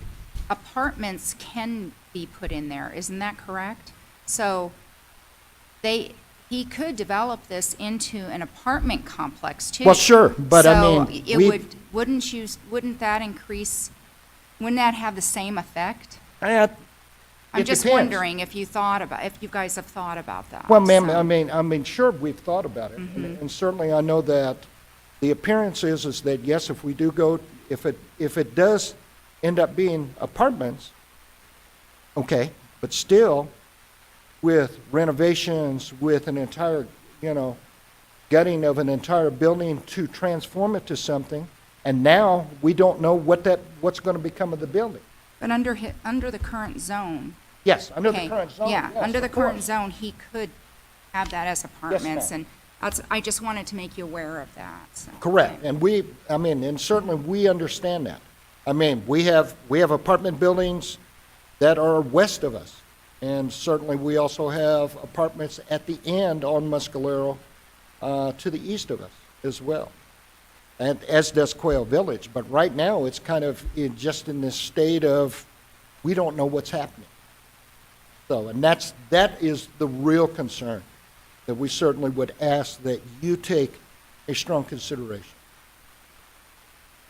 apartments can be put in there, isn't that correct? So he could develop this into an apartment complex too. Well, sure, but I So mean, it wouldn't that have the same effect? I'm just wondering if you guys have thought about that. Well, ma'am, so. I mean, sure, we've thought about it, and certainly I know that the appearance is that yes, if we do go, if it does end up being apartments, okay, but still, with renovations, with an entire, gutting of an entire building to transform it to something, and now we don't know what's going to become of the building. But under the current zone. Yes, under the Okay, current zone. yeah, yes, under the of current course. zone, he could have that as apartments, ma'am. and I just wanted to make you aware of that, so. Correct, and and certainly we understand that. I mean, we have apartment buildings that are west of us, and certainly we also have apartments at the end on Muscalero to the east of us as well, and as does Quail Village. But right now, it's kind of just in this state of, we don't know what's happening. So, and that is the real concern, that we certainly would ask that you take a strong consideration.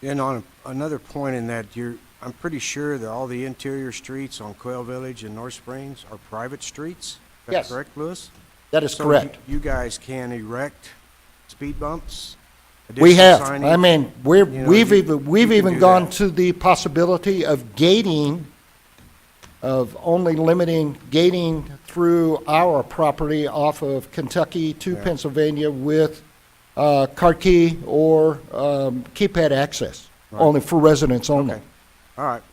And on another point in that, I'm pretty sure that all the interior streets on Quail Village and North Springs are private streets. Is that Yes. correct, Louis? That is So correct. you guys can erect speed bumps? We additional have. signage? I mean, know, we've you can even do gone that. to the possibility of gating, of only limiting gating through our property off of Kentucky to Yeah. Pennsylvania with car key or keypad access, Right. only for residents only. Okay. All right.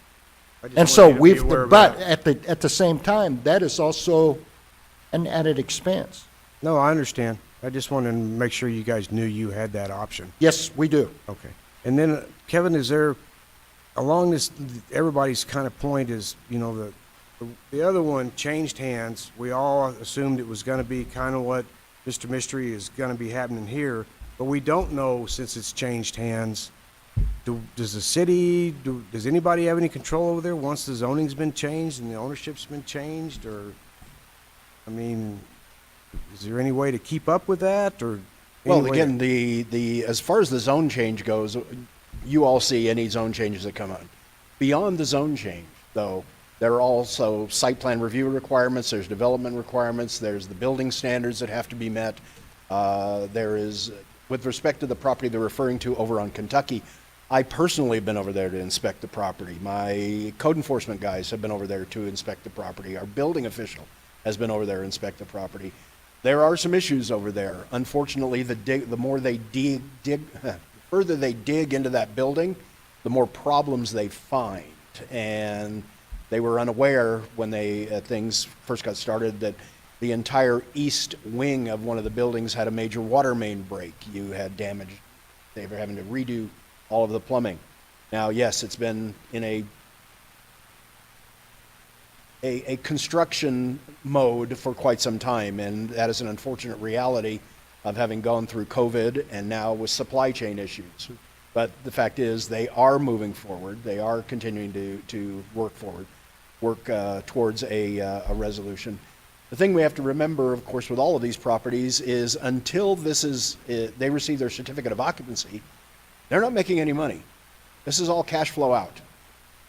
I just And so wanted you to be aware of but that. at the same time, that is also an added expense. No, I understand. I just wanted to make sure you guys knew you had that option. Yes, we do. Okay. And then, Kevin, is there, along this, everybody's kind of point is, the other one changed hands. We all assumed it was going to be kind of what Mr. Mystery is going to be happening here, but we don't know since it's changed hands. Does the city, does anybody have any control over there once the zoning's been changed and the ownership's been changed? Or, I mean, is there any way to keep up with that, or? Well, any way to- again, the as far as the zone change goes, you all see any zone changes that come out. Beyond the zone change, though, there are also site plan review requirements, there's development requirements, there's the building standards that have to be met. There is, with respect to the property they're referring to over on Kentucky, I personally have been over there to inspect the property. My code enforcement guys have been over there to inspect the property. Our building official has been over there to inspect the property. There are some issues over there. Unfortunately, the more they the further they dig into that building, the more problems they find. And they were unaware when things first got started that The entire east wing of one of the buildings had a major water main break. You had damage. They were having to redo all of the plumbing. Now, yes, it's been in a construction mode for quite some time, and that is an unfortunate reality of having gone through COVID and now with supply chain issues. But the fact is, they are moving forward. They are continuing to work forward, towards a resolution. The thing we have to remember, of course, with all of these properties is until they receive their certificate of occupancy, they're not making any money. This is all cash flow out.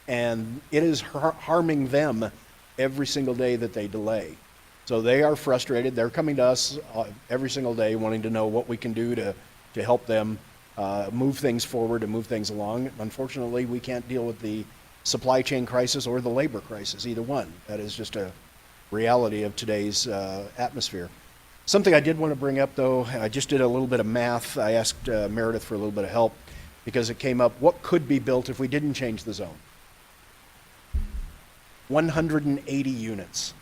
And it is harming them every single day that they delay. So they are frustrated. They're coming to us every single day wanting to know what we can do to help them move things forward and move things along. Unfortunately, we can't deal with the supply chain crisis or the labor crisis, either one. That is just a reality of today's atmosphere. Something I did want to bring up, though, I just did a little bit of math. I asked Meredith for a little bit of help because it came up, what could be built if we didn't change the zone? 180 units,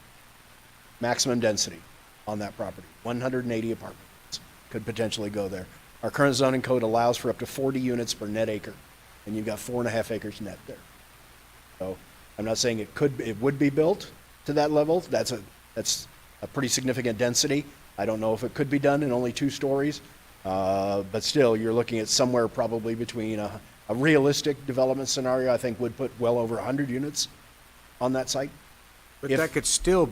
maximum density on that property. 180 apartments could potentially go there. Our current zoning code allows for up to 40 units per net acre, and you've got 4.5 acres net there. So I'm not saying it would be built to that level. That's a pretty significant density. I don't know if it could be done in only 2 stories, but still, you're looking at somewhere probably between a realistic development scenario, I think, would put well over 100 units on that site. But that's still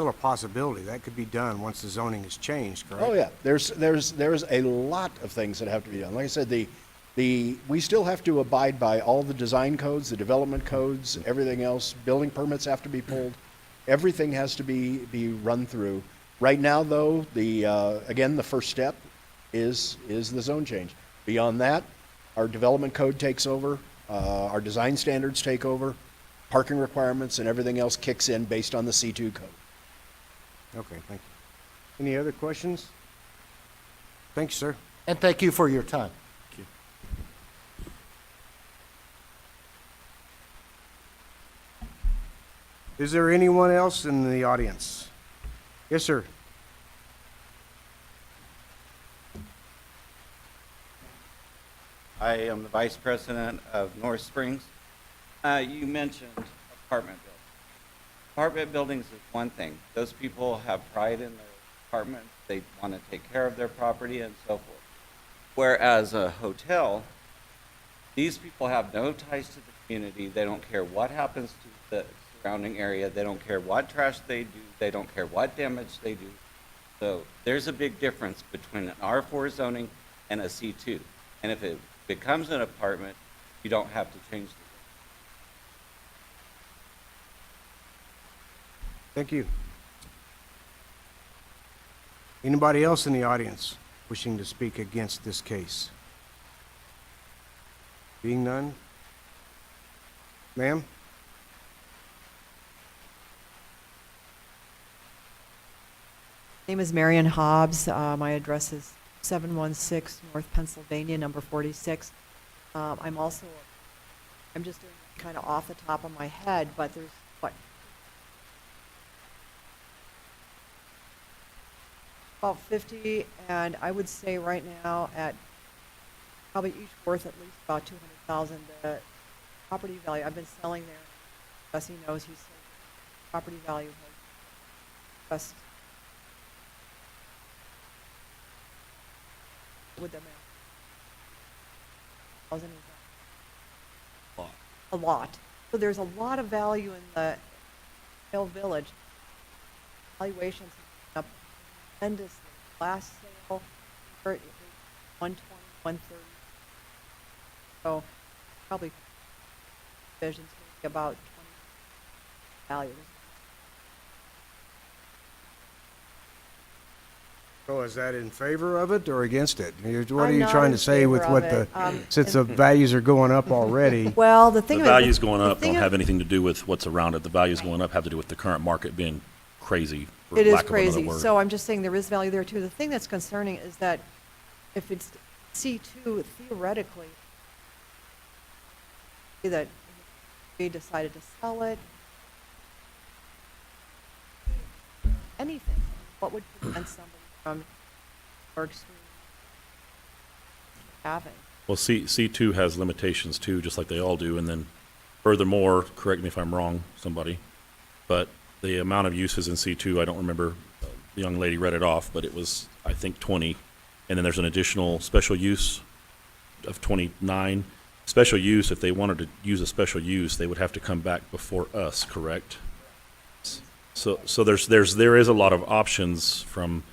a possibility. That could be done once the zoning is changed, correct? Oh, yeah. There's a lot of things that have to be done. Like I said, we still have to abide by all the design codes, the development codes, everything else. Building permits have to be pulled. Everything has to be run through. Right now, though, again, the first step is the zone change. Beyond that, our development code takes over, our design standards take over, parking requirements and everything else kicks in based on the C2 code. Okay, thank you. Any other questions? Thank you, sir. And thank you for your time. Is there anyone else in the audience? Yes, sir. I am the Vice President of North Springs. You mentioned apartment buildings. Apartment buildings is one thing. Those people have pride in their apartment. They want to take care of their property and so forth. Whereas a hotel, these people have no ties to the community. They don't care what happens to the surrounding area. They don't care what trash they do. They don't care what damage they do. So there's a big difference between an R4 zoning and a C2. And if it becomes an apartment, you don't have to change the zone. Thank you. Anybody else in the audience wishing to speak against this case? Being none? Ma'am? Name is Marion Hobbs. My address is 716 North Pennsylvania, number 46. I'm just doing kind of off the top of my head, but there's, about 50, and I would say right now at probably each worth at least about 200,000. The property value, I've been selling there. Jesse knows he's sold. Property value has just with the amount. A lot. So there's a lot of value in the Hill Village. Valuations up tremendously. Last sale, 120, 130. So probably visions about 20 value. So is that in favor of it or against it? What are I'm you not trying in to say with favor what of the, it. since the values are going up already? Well, the thing The about values going the up thing don't of- have anything to do with what's around it. The values going up have to do with the current market being crazy, for It is lack of another crazy. word. So I'm just saying there is value there too. The thing that's concerning is that if it's C2, theoretically, that we decided to sell it, anything. What would prevent somebody from or extreme having? Well, C2 has limitations too, just like they all do. And then furthermore, correct me if I'm wrong, somebody, but the amount of uses in C2, I don't remember, the young lady read it off, but it was, I think, 20. And then there's an additional special use of 29. Special use, if they wanted to use a special use, they would have to come back before us, correct? So there is a lot of options from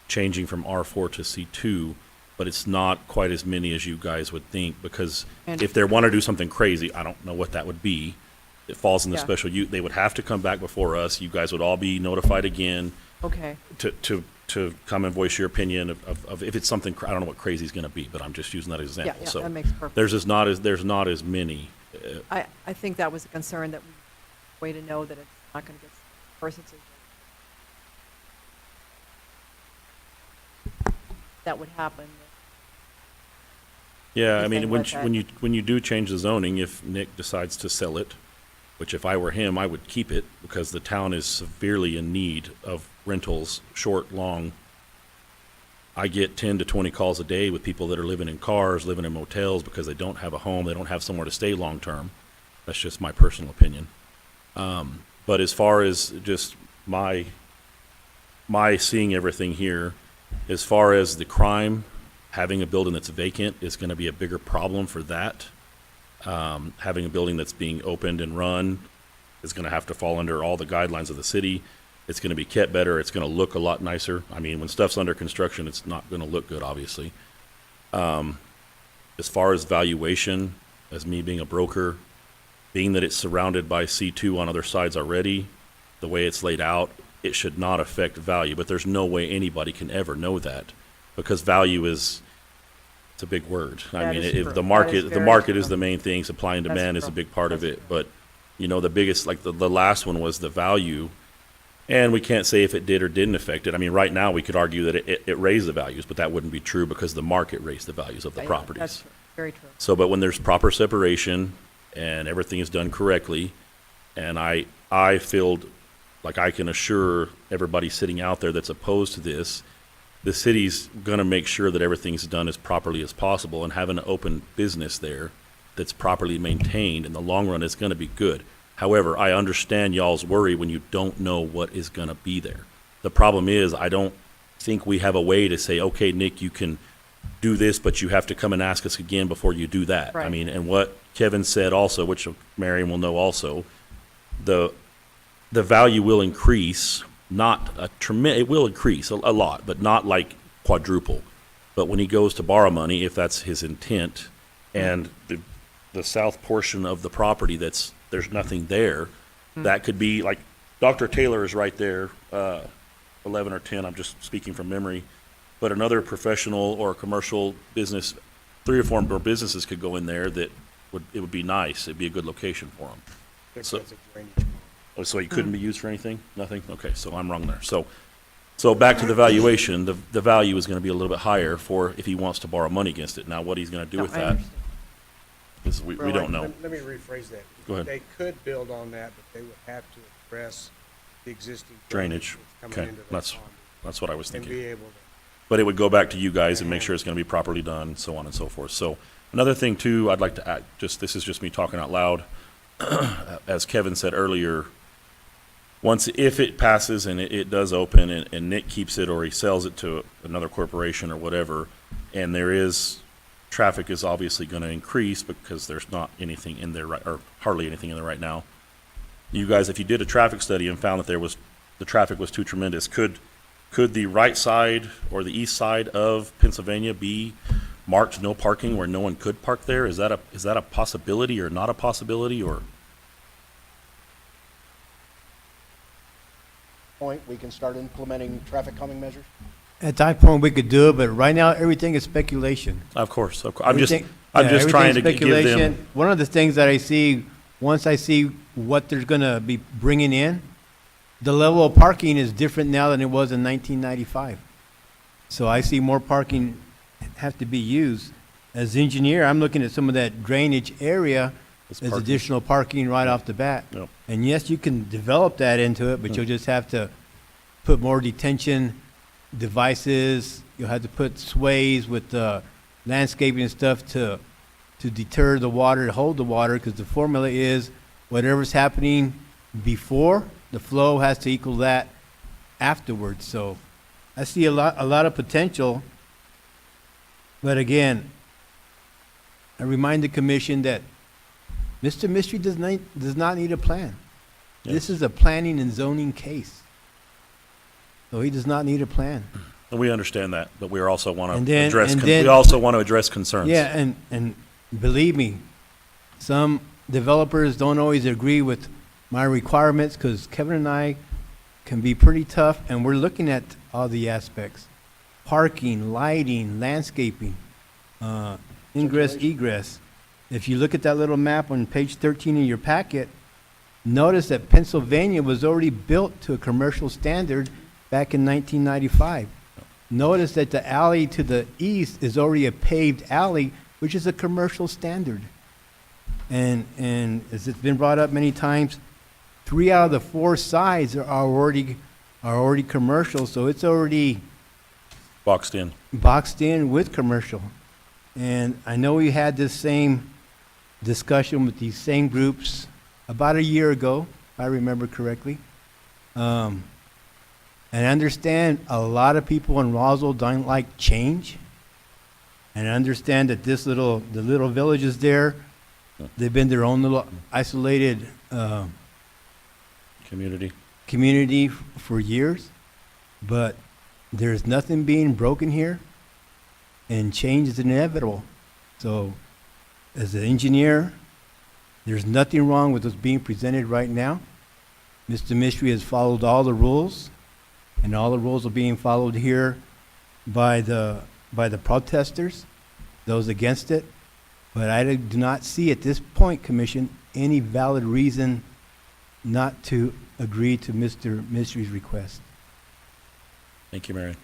changing from R4 to C2, but it's not quite as many as you guys would think, because And- if they want to do something crazy, I don't know what that would be. It falls in the Yeah. special use. They would have to come back before us. You guys would all be notified again Okay, to come and voice your opinion of if it's something, I don't know what crazy is going to be, but I'm just using that example. yeah, So that makes perfect. there's not as many. I think that was a concern, that way to know that it's not going to get persons that would happen. Yeah, I Anything mean, like that. when you do change the zoning, if Nick decides to sell it, which if I were him, I would keep it, because the town is severely in need of rentals, short, long. I get 10 to 20 calls a day with people that are living in cars, living in motels, because they don't have a home, they don't have somewhere to stay long-term. That's just my personal opinion. But as far as just my seeing everything here, as far as the crime, having a building that's vacant is going to be a bigger problem for that. Having a building that's being opened and run is going to have to fall under all the guidelines of the city. It's going to be kept better. It's going to look a lot nicer. I mean, when stuff's under construction, it's not going to look good, obviously. As far as valuation, as me being a broker, being that it's surrounded by C2 on other sides already, the way it's laid out, it should not affect value. But there's no way anybody can ever know that, because value is, it's a big word. I That mean, is if true. the That market, is the very market is true. the main thing. Supply and That's demand is a true. big part of That's it. But, you know, the biggest, like the last one was the value. And we can't say if it did or didn't affect it. I mean, right now, we could argue that it raised the values, but that wouldn't be true, because the market raised the values of the Yeah, properties. That's true, very true. So, but when there's proper separation and everything is done correctly, and I feel like I can assure everybody sitting out there that's opposed to this, the city's gonna make sure that everything's done as properly as possible, and having an open business there that's properly maintained in the long run is gonna be good. However, I understand y'all's worry when you don't know what is gonna be there. The problem is, I don't think we have a way to say, okay, Nick, you can do this, but you have to come and ask us again before you do that. I Right. mean, and what Kevin said also, which Marion will know also, the value will increase, not a it will increase a lot, but not like quadruple. But when he goes to borrow money, if that's his intent, and the south portion of the property there's nothing there, that could be, like, Dr. Taylor is right there, 11 or 10, I'm just speaking from memory, but another professional or commercial business, 3 or 4 more businesses could go in there that it would be nice, it'd be a good location for them. So- Oh, so it couldn't be used for anything? Nothing? Okay, so I'm wrong there. So back to the valuation, the value is gonna be a little bit higher for if he wants to borrow money against it. Now, what he's gonna do No, with I that, understand. is we Well, don't know. Let me rephrase that. Go ahead. They could build on that, but they would have to address the existing Drainage. that's Okay, coming into that that's pond what I was and thinking. be able to. But it would go back to you guys and make sure it's gonna be properly done, so on and so forth. So, another thing too, I'd like to add, this is just me talking out loud. As Kevin said earlier, if it passes and it does open and Nick keeps it or he sells it to another corporation or whatever, and traffic is obviously gonna increase because there's not anything in there or hardly anything in there right now. You guys, if you did a traffic study and found that the traffic was too tremendous, could the right side or the east side of Pennsylvania be marked no parking where no one could park there? Is that a possibility or not a possibility, or? Point, we can start implementing traffic calming measures? At that point, we could do it, but right now, everything is speculation. Of course. I'm just Everything- I'm yeah, just trying to everything's give them. speculation. One of the things that I see, once I see what they're gonna be bringing in, the level of parking is different now than it was in 1995. So I see more parking have to be used. As engineer, I'm looking at some of that drainage area It's as parking. additional parking right off the bat. Yep. And yes, you can develop that into it, but you'll just have to put more detention devices. You'll have to put sways with landscaping and stuff to deter the water, to hold the water, because the formula is whatever's happening before, the flow has to equal that afterwards. So I see a lot of potential. But again, I remind the commission that Mr. Mystery does not need a plan. This is a planning and zoning case. So he does not need a plan. And we understand that, but we also want And to then- address, and we then- also want to address concerns. Yeah, and believe me, some developers don't always agree with my requirements, because Kevin and I can be pretty tough, and we're looking at all the aspects. Parking, lighting, landscaping, ingress, egress. If you look at that little map on page 13 of your packet, notice that Pennsylvania was already built to a commercial standard back in 1995. Notice that the alley to the east is already a paved alley, which is a commercial standard. And as it's been brought up many times, 3 out of the 4 sides are already commercial, so it's already Boxed in. boxed in with commercial. And I know we had this same discussion with these same groups about a year ago, if I remember correctly. And I understand a lot of people in Roswell don't like change. And I understand that the little villages there, they've been their own little isolated Community. for years. But there's nothing being broken here, and change is inevitable. So, as an engineer, there's nothing wrong with what's being presented right now. Mr. Mystery has followed all the rules, and all the rules are being followed here by the protesters, those against it. But I do not see at this point, Commission, any valid reason not to agree to Mr. Mystery's request. Thank you, Marion.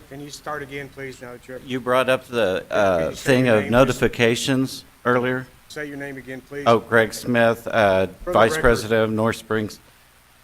Can you start again, please, now that you're, You brought up the Could you say thing your of name, notifications earlier. say your name again, please? Oh, Greg Smith, Vice record. President of North Springs.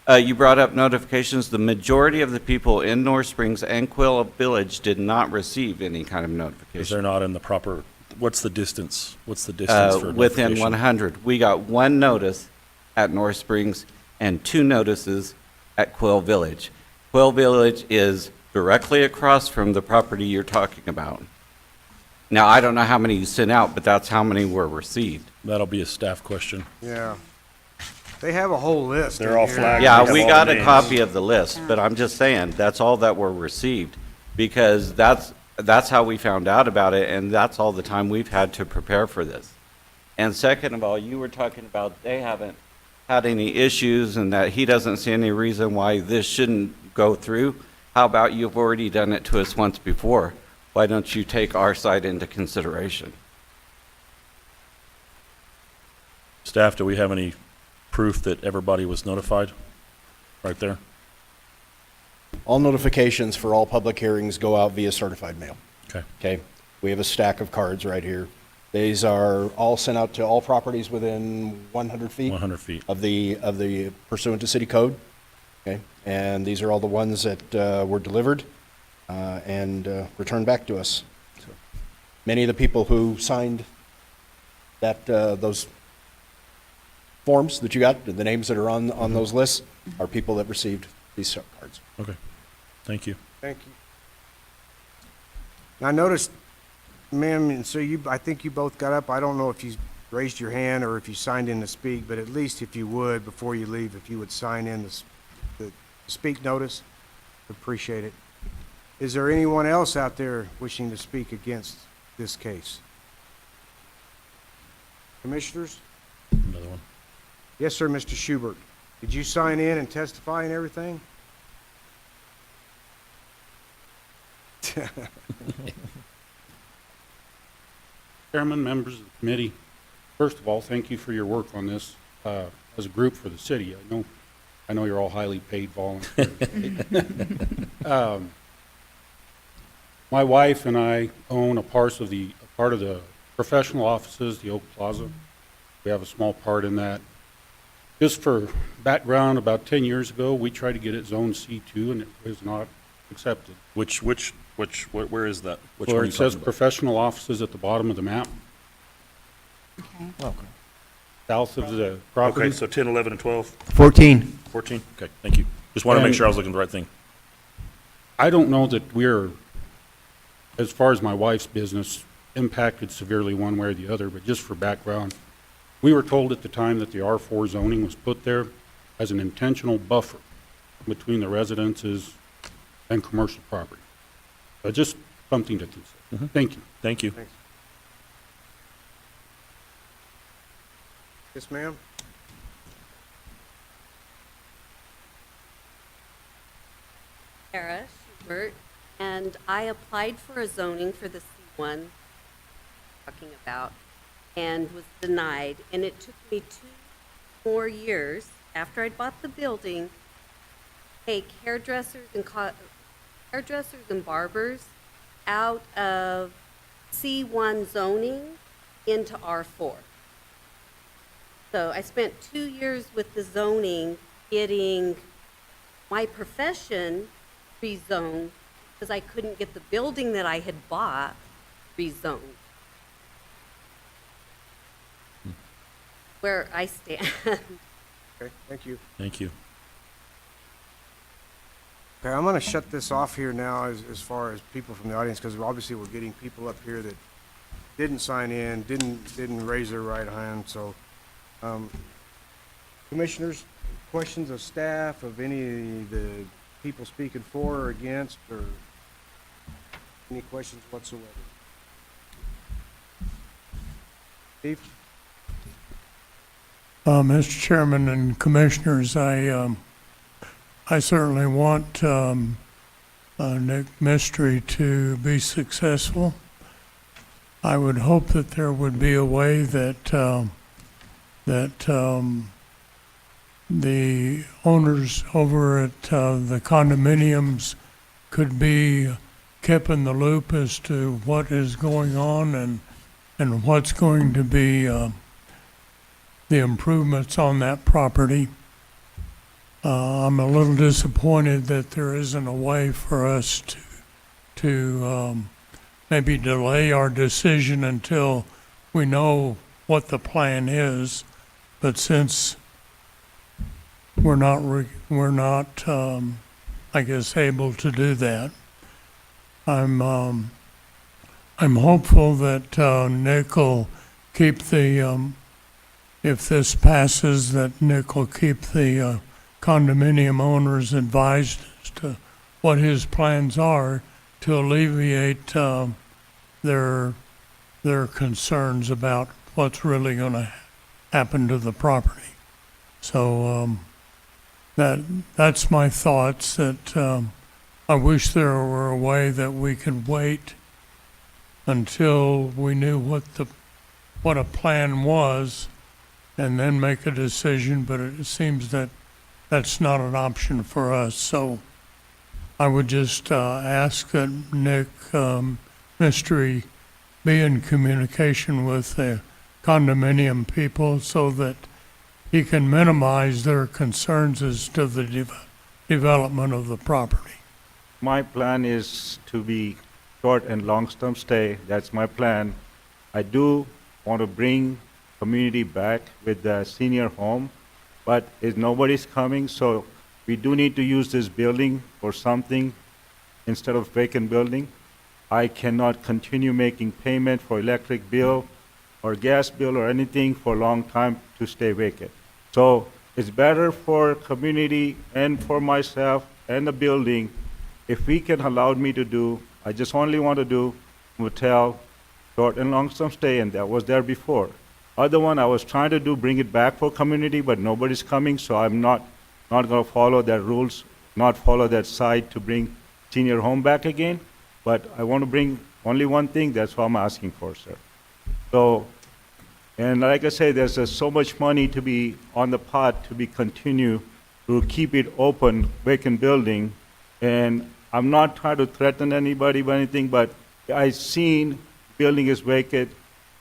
You brought up notifications. The majority of the people in North Springs and Quill Village did not receive any kind of Is notification. there not in the proper, what's the distance? What's the distance for Within notification? 100. We got 1 notice at North Springs and 2 notices at Quill Village. Quill Village is directly across from the property you're talking about. Now, I don't know how many you sent out, but that's how many were received. That'll be a staff question. Yeah. They have a whole list. They're in all here. flagged. Yeah, have we all got the a names. copy of the list, but I'm just saying, that's all that were received, because that's how we found out about it, and that's all the time we've had to prepare for this. And second of all, you were talking about they haven't had any issues and that he doesn't see any reason why this shouldn't go through. How about you've already done it to us once before? Why don't you take our side into consideration? Staff, do we have any proof that everybody was notified? Right there? All notifications for all public hearings go out via certified mail. Okay. Okay? We have a stack of cards right here. These are all sent out to all properties within 100 feet 100 feet. of the pursuant to city code. Okay? And these are all the ones that were delivered and returned back to us. So many of the people who signed those forms that you got, the names that are on those lists, are people that received these cards. Okay. Thank you. Thank you. Now, I noticed, ma'am, and so I think you both got up. I don't know if you raised your hand or if you signed in to speak, but at least if you would, before you leave, if you would sign in the speak notice, appreciate it. Is there anyone else out there wishing to speak against this case? Commissioners? Another one. Yes, sir, Mr. Schubert. Did you sign in and testify and everything? Chairman, members of the committee, first of all, thank you for your work on this as a group for the city. I know you're all highly paid volunteers. My wife and I own a part of the professional offices, the Oak Plaza, We have a small part in that. Just for background, about 10 years ago, we tried to get it zoned C2 and it was not accepted. Where is that? Which one Where are it you says talking about? professional offices at the bottom of the map, Okay. south of the property. Okay, so 10, 11, and 12, 14. 14? Okay, thank you. Just wanted to make And- sure I was looking at the right thing. I don't know that we're, as far as my wife's business, impacted severely one way or the other, but just for background, we were told at the time that the R4 zoning was put there as an intentional buffer between the residences and commercial property. Just something to consider. Thank you. Thank you. Thanks. Yes, ma'am? Sarah Schubert, and I applied for a zoning for the C1 talking about and was denied. And it took me 2 more years after I'd bought the building to take hairdressers and barbers out of C1 zoning into R4. So I spent 2 years with the zoning getting my profession rezoned because I couldn't get the building that I had bought rezoned. Where I stand. Okay, thank you. Thank you. Okay, I'm gonna shut this off here now as far as people from the audience, because obviously we're getting people up here that didn't sign in, didn't raise their right hand, so. Commissioners, questions of staff, of any of the people speaking for or against, or any questions whatsoever? Steve? Mr. Chairman and Commissioners, I certainly want Nick Mystery to be successful. I would hope that there would be a way that the owners over at the condominiums could be kept in the loop as to what is going on and what's going to be the improvements on that property. I'm a little disappointed that there isn't a way for us to maybe delay our decision until we know what the plan is. But since we're not, I guess, able to do that, I'm hopeful that Nick will keep the, if this passes, that Nick will keep the condominium owners advised as to what his plans are to alleviate their concerns about what's really going to happen to the property. So that's my thoughts, that I wish there were a way that we could wait until we knew what a plan was and then make a decision, but it seems that that's not an option for us. So I would just ask that Nick Mystery be in communication with the condominium people so that he can minimize their concerns as to the development of the property. My plan is to be short and long-term stay. That's my plan. I do want to bring community back with the senior home, but nobody's coming, so we do need to use this building for something instead of vacant building. I cannot continue making payment for electric bill or gas bill or anything for a long time to stay vacant. So it's better for community and for myself and the building if we can allow me to do, I just only want to do motel, short and long-term stay, and that was there before. Other one I was trying to do, bring it back for community, but nobody's coming, so I'm not going to follow that rules, not follow that side to bring senior home back again. But I want to bring only one thing, that's what I'm asking for, sir. So, and like I say, there's so much money to be on the pot to be continue to keep it open, vacant building. And I'm not trying to threaten anybody or anything, but I seen building is vacant,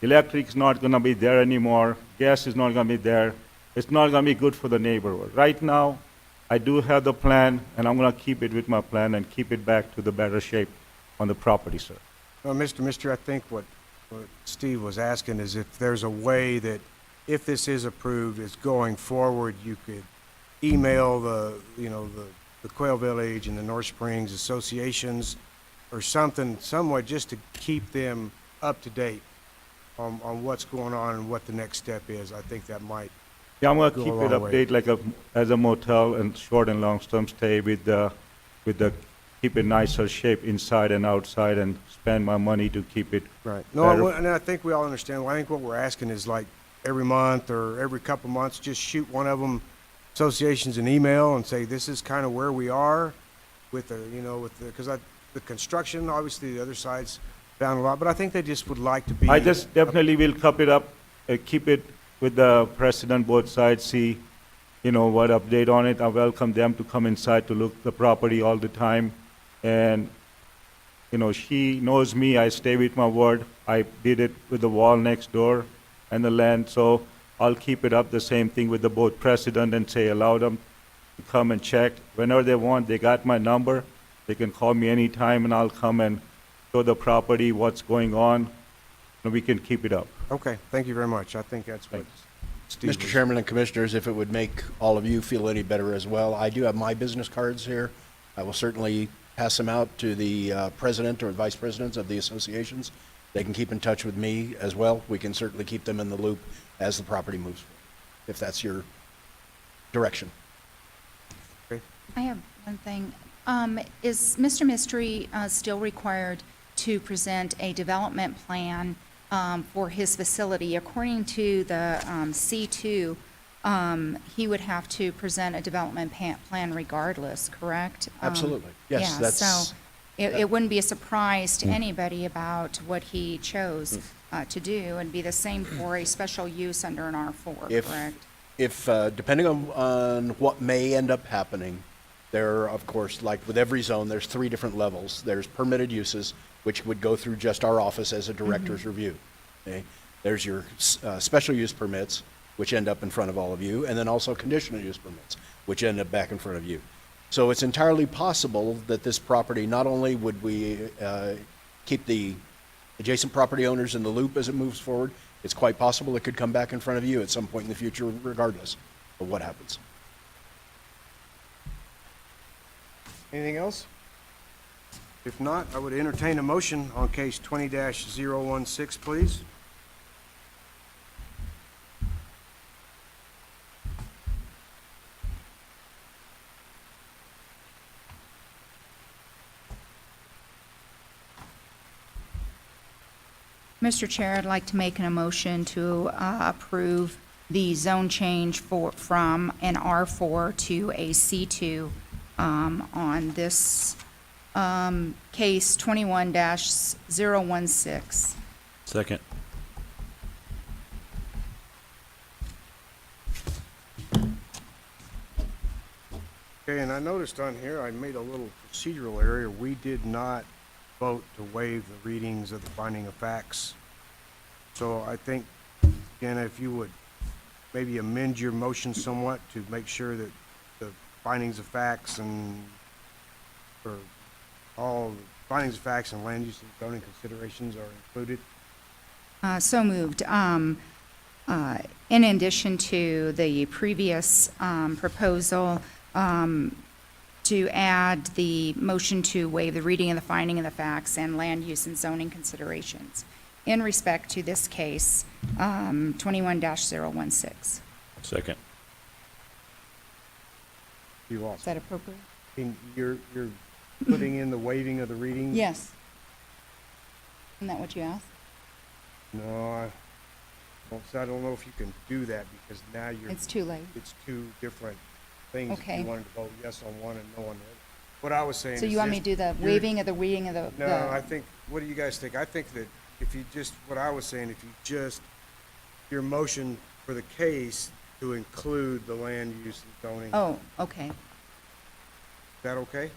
electric's not gonna be there anymore, gas is not gonna be there. It's not gonna be good for the neighborhood. Right now, I do have the plan, and I'm gonna keep it with my plan and keep it back to the better shape on the property, sir. Well, Mr., I think what Steve was asking is if there's a way that, if this is approved, is going forward, you could email the Quail Village and the North Springs associations or something, somewhat, just to keep them up to date on what's going on and what the next step is. I think that might. Yeah, I'm gonna Go a keep long it way. update like as a motel and short and long-term stay with the, keep it nicer shape inside and outside and spend my money to keep it Right. better. No, and I think we all understand. Well, I think what we're asking is like every month or every couple months, just shoot one of them associations an email and say, this is kind of where we are with because the construction, obviously the other side's down a lot, but I think they just would like to be. I just definitely will cup it up, keep it with the president both sides, see, what update on it. I welcome them to come inside to look the property all the time. And, she knows me, I stay with my word. I did it with the wall next door and the land, so I'll keep it up the same thing with the both president and say, allow them to come and check. Whenever they want, they got my number. They can call me anytime and I'll come and show the property, what's going on, and we can keep it up. Okay, thank you very much. I think that's what Steve Mr. was- Chairman and Commissioners, if it would make all of you feel any better as well, I do have my business cards here. I will certainly pass them out to the president or vice presidents of the associations. They can keep in touch with me as well. We can certainly keep them in the loop as the property moves forward, if that's your direction. I have one thing. Is Mr. Mystery still required to present a development plan for his facility? According to the C2, he would have to present a development plan regardless, correct? Absolutely. Yes, Yeah, that's. so it wouldn't be a surprise to anybody about what he chose to do, and be the same for a special use under an R4, If- correct? If, depending on what may end up happening, there, of course, like with every zone, there's 3 different levels. There's permitted uses, which would go through just our office as a director's review. Okay? There's your special use permits, which end up in front of all of you, and then also conditional use permits, which end up back in front of you. So it's entirely possible that this property, not only would we keep the adjacent property owners in the loop as it moves forward, it's quite possible it could come back in front of you at some point in the future, regardless of what happens. Anything else? If not, I would entertain a motion on case 20-016, please. Mr. Chair, I'd like to make a motion to approve the zone change from an R4 to a C2 on this case 21-016. Second. Okay, and I noticed on here, I made a little procedural area. We did not vote to waive the readings of the finding of facts. So I think, Jenna, if you would maybe amend your motion somewhat to make sure that the findings of facts and, or all the findings of facts and land use and zoning considerations are included. So moved. In addition to the previous proposal, to add the motion to waive the reading of the finding of the facts and land use and zoning considerations in respect to this case, 21-016. Second. You Is also, that appropriate? you're putting in the waiving of the reading? Yes. Isn't that what you asked? No, I don't know if you can do that because now It's too late. it's two different things. If Okay. you wanted to vote yes on one and no on the other. What I was saying is. So you want me to do the you're- waiving of the reading of the? No, I think, what do you guys think? I think that if you just, what I was saying, if you just, your motion for the case to include the land use and zoning. Oh, okay, Is that okay?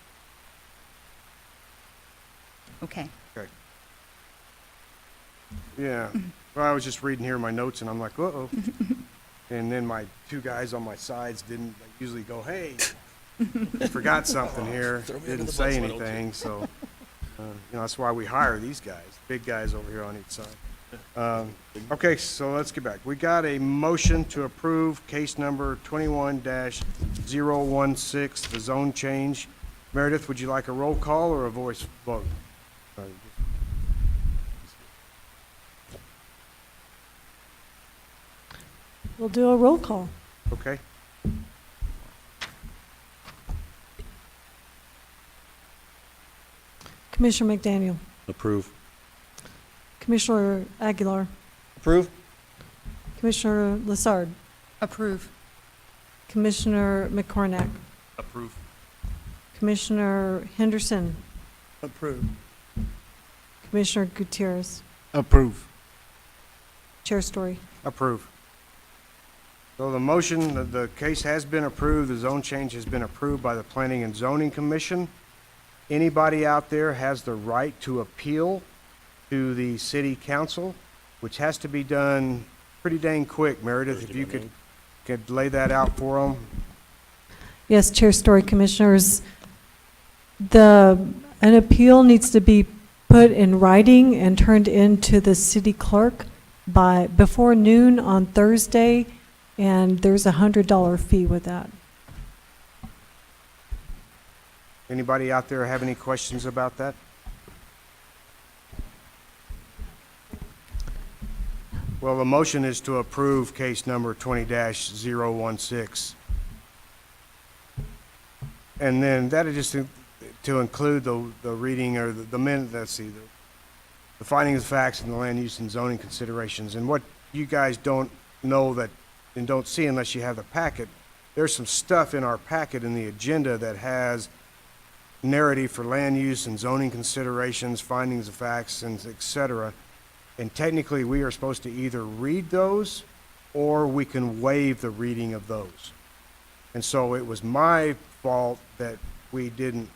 okay. Okay. Yeah. Well, I was just reading here my notes, and I'm like, uh-oh. And then my two guys on my sides didn't, they usually go, hey, you forgot something here. Didn't say anything, so, that's why we hire these guys, big guys over here on each side. Okay, so let's get back. We got a motion to approve case number 21-016, the zone change. Meredith, would you like a roll call or a voice vote? We'll do a roll call. Okay. Commissioner McDaniel. Approve. Commissioner Aguilar. Approve? Commissioner Lassard. Approve. Commissioner McCornack. Approve. Commissioner Henderson. Approved. Commissioner Gutierrez. Approve. Chair Story. Approve. So the motion, the case has been approved, the zone change has been approved by the Planning and Zoning Commission. Anybody out there has the right to appeal to the city council, which has to be done pretty dang quick. Meredith, if you could lay that out for them. Yes, Chair Story, Commissioners. An appeal needs to be put in writing and turned into the city clerk before noon on Thursday, and there's a $100 fee with that. Anybody out there have any questions about that? Well, the motion is to approve case number 20-016. And then that is just to include the reading or the findings of facts and the land use and zoning considerations. And what you guys don't know that and don't see unless you have the packet, there's some stuff in our packet in the agenda that has narrative for land use and zoning considerations, findings of facts, and et cetera. And technically, we are supposed to either read those or we can waive the reading of those. And so it was my fault that we didn't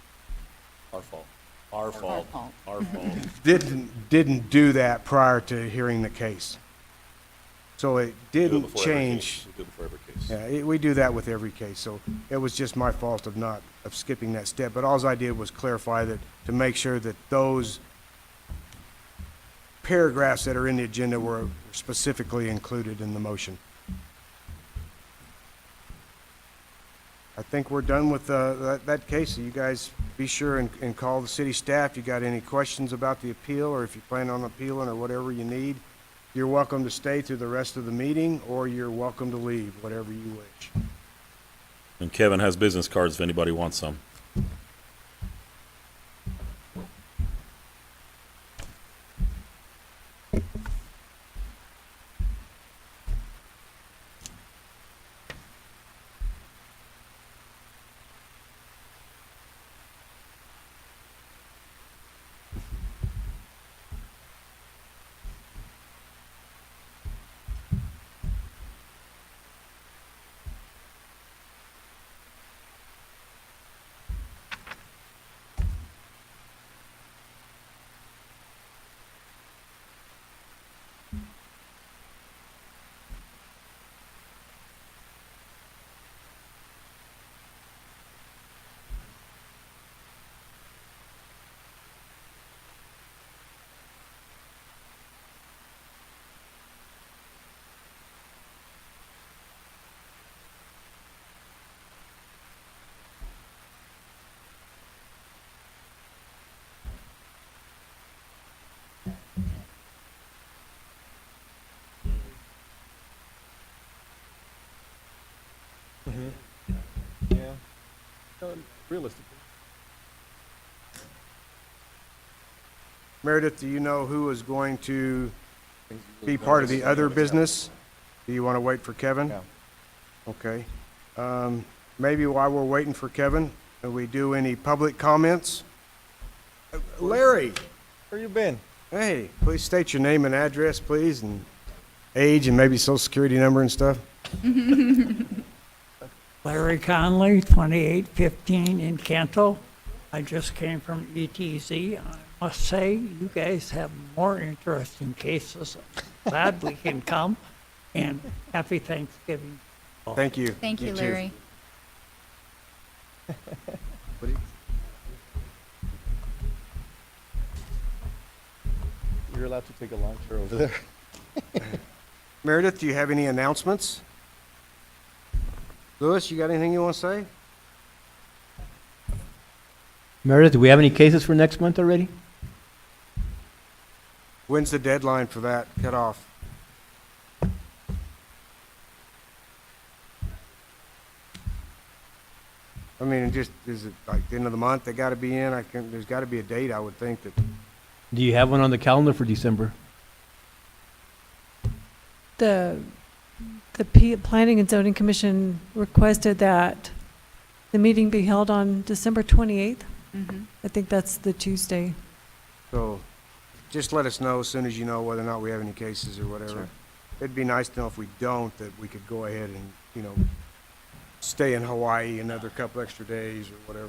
Our fault. Our fault. Our fault. didn't do that prior to hearing the case. So it didn't change. We do it before every case. Yeah, we do that with every case, so it was just my fault of skipping that step. But all I did was clarify that, to make sure that those paragraphs that are in the agenda were specifically included in the motion. I think we're done with that case, so you guys be sure and call the city staff. You got any questions about the appeal, or if you plan on appealing or whatever you need. You're welcome to stay through the rest of the meeting, or you're welcome to leave, whatever you wish. And Kevin has business cards if anybody wants some. Yeah. Realistically. Meredith, do you know who is going to be part of the other business? Do you want to wait for Kevin? Yeah. Okay. Maybe while we're waiting for Kevin, do we do any public comments? Larry, Where you been? hey, please state your name and address, please, and age and maybe social security number and stuff. Larry Conley, 2815 in Cantle. I just came from ETZ. I'm must say, you guys have more interesting cases. Glad we can come, and happy Thanksgiving. Thank you. Thank you, too. Larry. You're allowed to take a lawn chair over there. Meredith, do you have any announcements? Louis, you got anything you want to say? Meredith, do we have any cases for next month already? When's the deadline for that cutoff? I mean, is it like the end of the month they got to be in? There's got to be a date, I would think that. Do you have one on the calendar for December? The Planning and Zoning Commission requested that the meeting be held on December 28th. Mm-hmm. I think that's the Tuesday. So just let us know as soon as you know whether or not we have any cases or whatever. Sure. It'd be nice to know if we don't, that we could go ahead and, stay in Hawaii another couple extra days or whatever,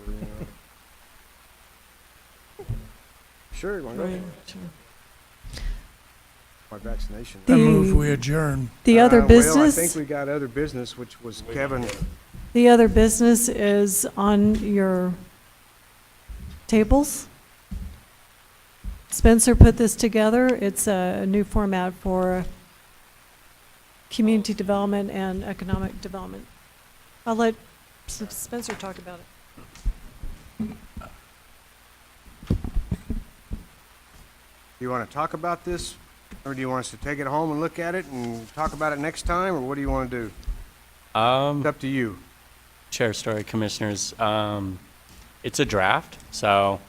Sure, you want to go? Right, sure. My vaccination. I move we adjourn. The other Well, I business, think we got other business, which was Kevin. the other business is on your tables. Spencer put this together. It's a new format for community development and economic development. I'll let Spencer talk about it. Do you want to talk about this, or do you want us to take it home and look at it and talk about it next time, or what do you want to do? It's up to you. Chair Story, Commissioners, it's a draft, so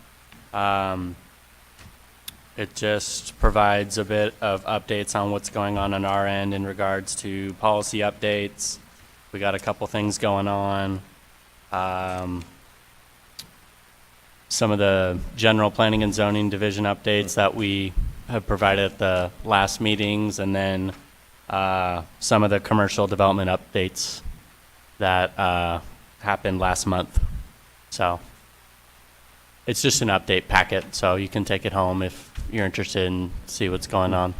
it just provides a bit of updates on what's going on our end in regards to policy updates. We got a couple things going on. Some of the general planning and zoning division updates that we have provided at the last meetings, and then some of the commercial development updates that happened last month. So it's just an update packet, so you can take it home if you're interested and see what's going on.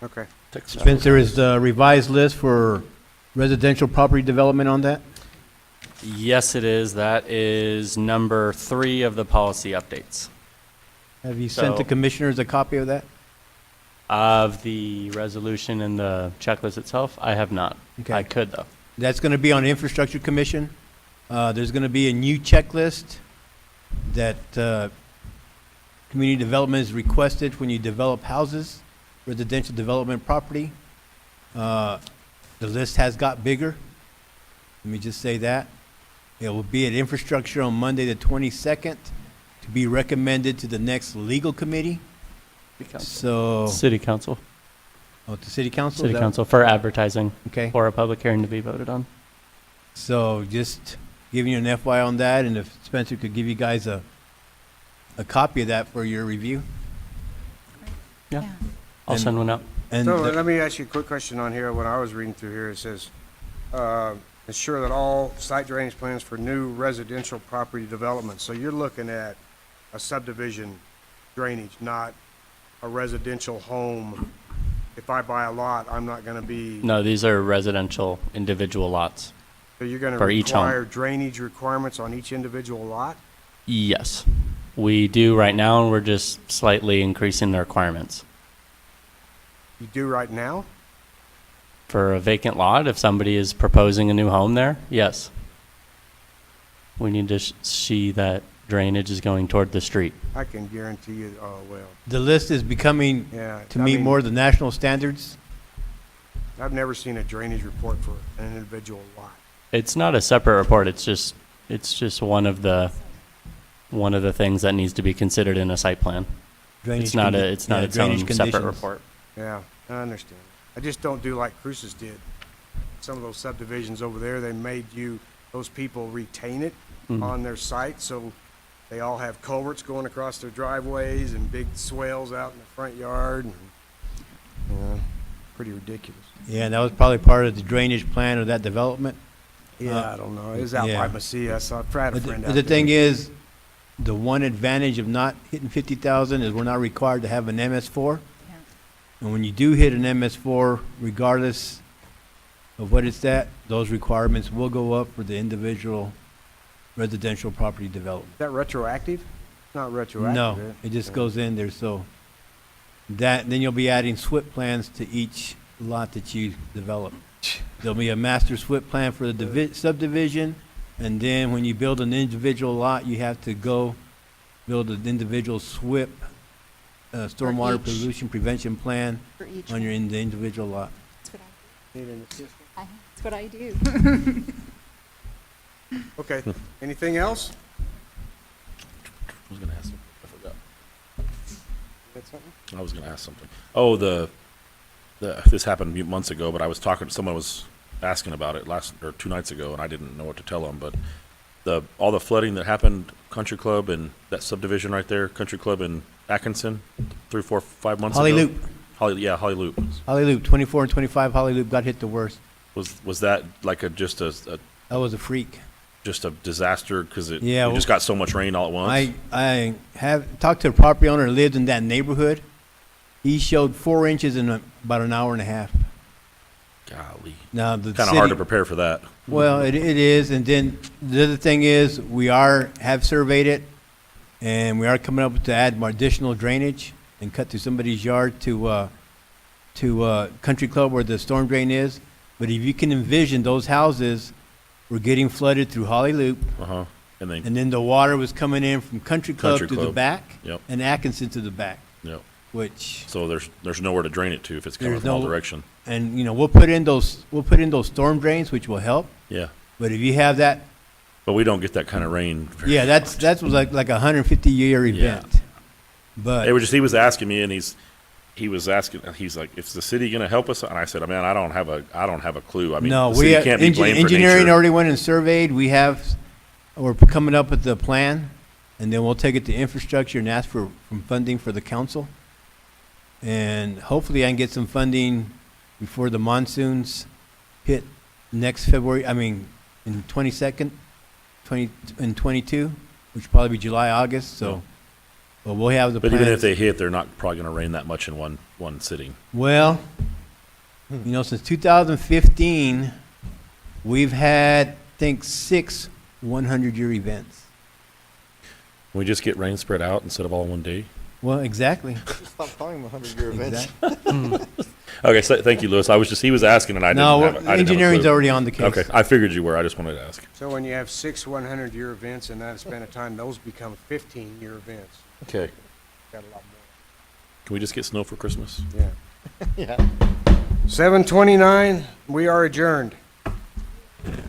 Okay. Spencer, is the revised list for residential property development on that? Yes, it is. That is number 3 of the policy updates. Have you sent the So- commissioners a copy of that? Of the resolution and the checklist itself, I have not. Okay. I could, though. That's going to be on Infrastructure Commission. There's going to be a new checklist that community development is requested when you develop houses, residential development property. The list has got bigger. Let me just say that. It will be at Infrastructure on Monday, the 22nd, to be recommended to the next legal committee. So, City Council. oh, to City Council? City Is that- Council for advertising Okay. for a public hearing to be voted on. So just giving you an FYI on that, and if Spencer could give you guys a copy of that for your review. Yeah. Yeah. I'll And- send one out. And So the- let me ask you a quick question on here. When I was reading through here, it says, ensure that all site drainage plans for new residential property development. So you're looking at a subdivision drainage, not a residential home. If I buy a lot, I'm not going to be, No, these are residential individual lots. so you're going to for each home. require drainage requirements on each individual lot? Yes. We do right now, and we're just slightly increasing the requirements. You do right now? For a vacant lot, if somebody is proposing a new home there, yes. We need to see that drainage is going toward the street. I can guarantee you, oh, well, the list is becoming, yeah. to I meet mean, more of the national standards. I've never seen a drainage report for an individual lot. It's not a separate report, it's just one of the things that needs to be considered in a site plan. Drainage It's not condi- its own drainage separate conditions. report. Yeah, I understand. I just don't do like Cruces did. Some of those subdivisions over there, they made those people retain it Mhm. on their site, so they all have culverts going across their driveways and big swales out in the front yard, and, pretty ridiculous. Yeah, and that was probably part of the drainage plan of that development. Yeah, I don't know. It was out yeah. by Macias. I've had a But friend the out there. thing is, The one advantage of not hitting 50,000 is we're not required to have an MS4. Yeah. And when you do hit an MS4, regardless of what it's at, those requirements will go up for the individual residential property development. Is that retroactive? Not retroactive, No, is it? it just goes in there, so then you'll be adding SWIP plans to each lot that you develop. There'll be a master SWIP plan for the subdivision, and then when you build an individual lot, you have to go build an individual SWIP, stormwater each. pollution prevention plan For each on your one. the individual lot. That's what Need an assistant? that's what I do. Okay, anything else? I was gonna ask something. I forgot. Got something? I was gonna ask something. Oh, this happened months ago, but I was talking, someone was asking about it last, or 2 nights ago, and I didn't know what to tell them, but all the flooding that happened, Country Club and that subdivision right there, Country Club in Atkinson, 3, 4, 5 months ago. Holly Loop. Holly Loop. Holly Loop, 24 and 25 Holly Loop got hit the worst. Was that like just a That was a freak. disaster because it Yeah, we just got so much rain all at once? I have talked to a property owner who lived in that neighborhood. He showed 4 inches in about an hour and a half. Golly, Now, the kind of hard to city- prepare for that. Well, it is, and then the other thing is, we have surveyed it, and we are coming up to add more additional drainage and cut through somebody's yard to Country Club where the storm drain is. But if you can envision, those houses were getting flooded through Holly Loop, And then and then the water was coming in from Country Club Country to the Club. back, Yep. and Atkinson to the back, Yep. which, So there's nowhere to drain it to if it's coming There's from all no- direction. and, we'll put in those storm drains, which will help. Yeah, But if you have that, but we don't get that kind of rain. very yeah, much. that was like a 150-year Yeah. event. But It was just, he was asking me, and he was asking, he's like, "Is the city going to help us?" And I said, "Man, I don't have a clue. I mean, no, the city can't be blamed for engineering nature." already went and surveyed. We're coming up with the plan, and then we'll take it to infrastructure and ask for funding for the council. And hopefully I can get some funding before the monsoons hit next February, in 22, which will probably be July, August, so. But we'll have the But plans. even if they hit, they're not probably going to rain that much in one sitting. Well, since 2015, we've had, I think, 6 100-year events. Can we just get rain spread out instead of all in one day? Well, exactly. Stop calling them 100-year events. Okay, so thank you, Louis. He was asking, and I didn't have, I didn't have a engineering's clue. already on the case. Okay, I figured you were. I just wanted to ask. So when you have 6 100-year events in that span of time, those become 15-year events. Okay. Got a lot Can we just get snow for Christmas? more. Yeah. 7:29, we are adjourned.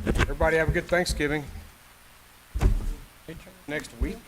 Everybody have a good Thanksgiving. Next week.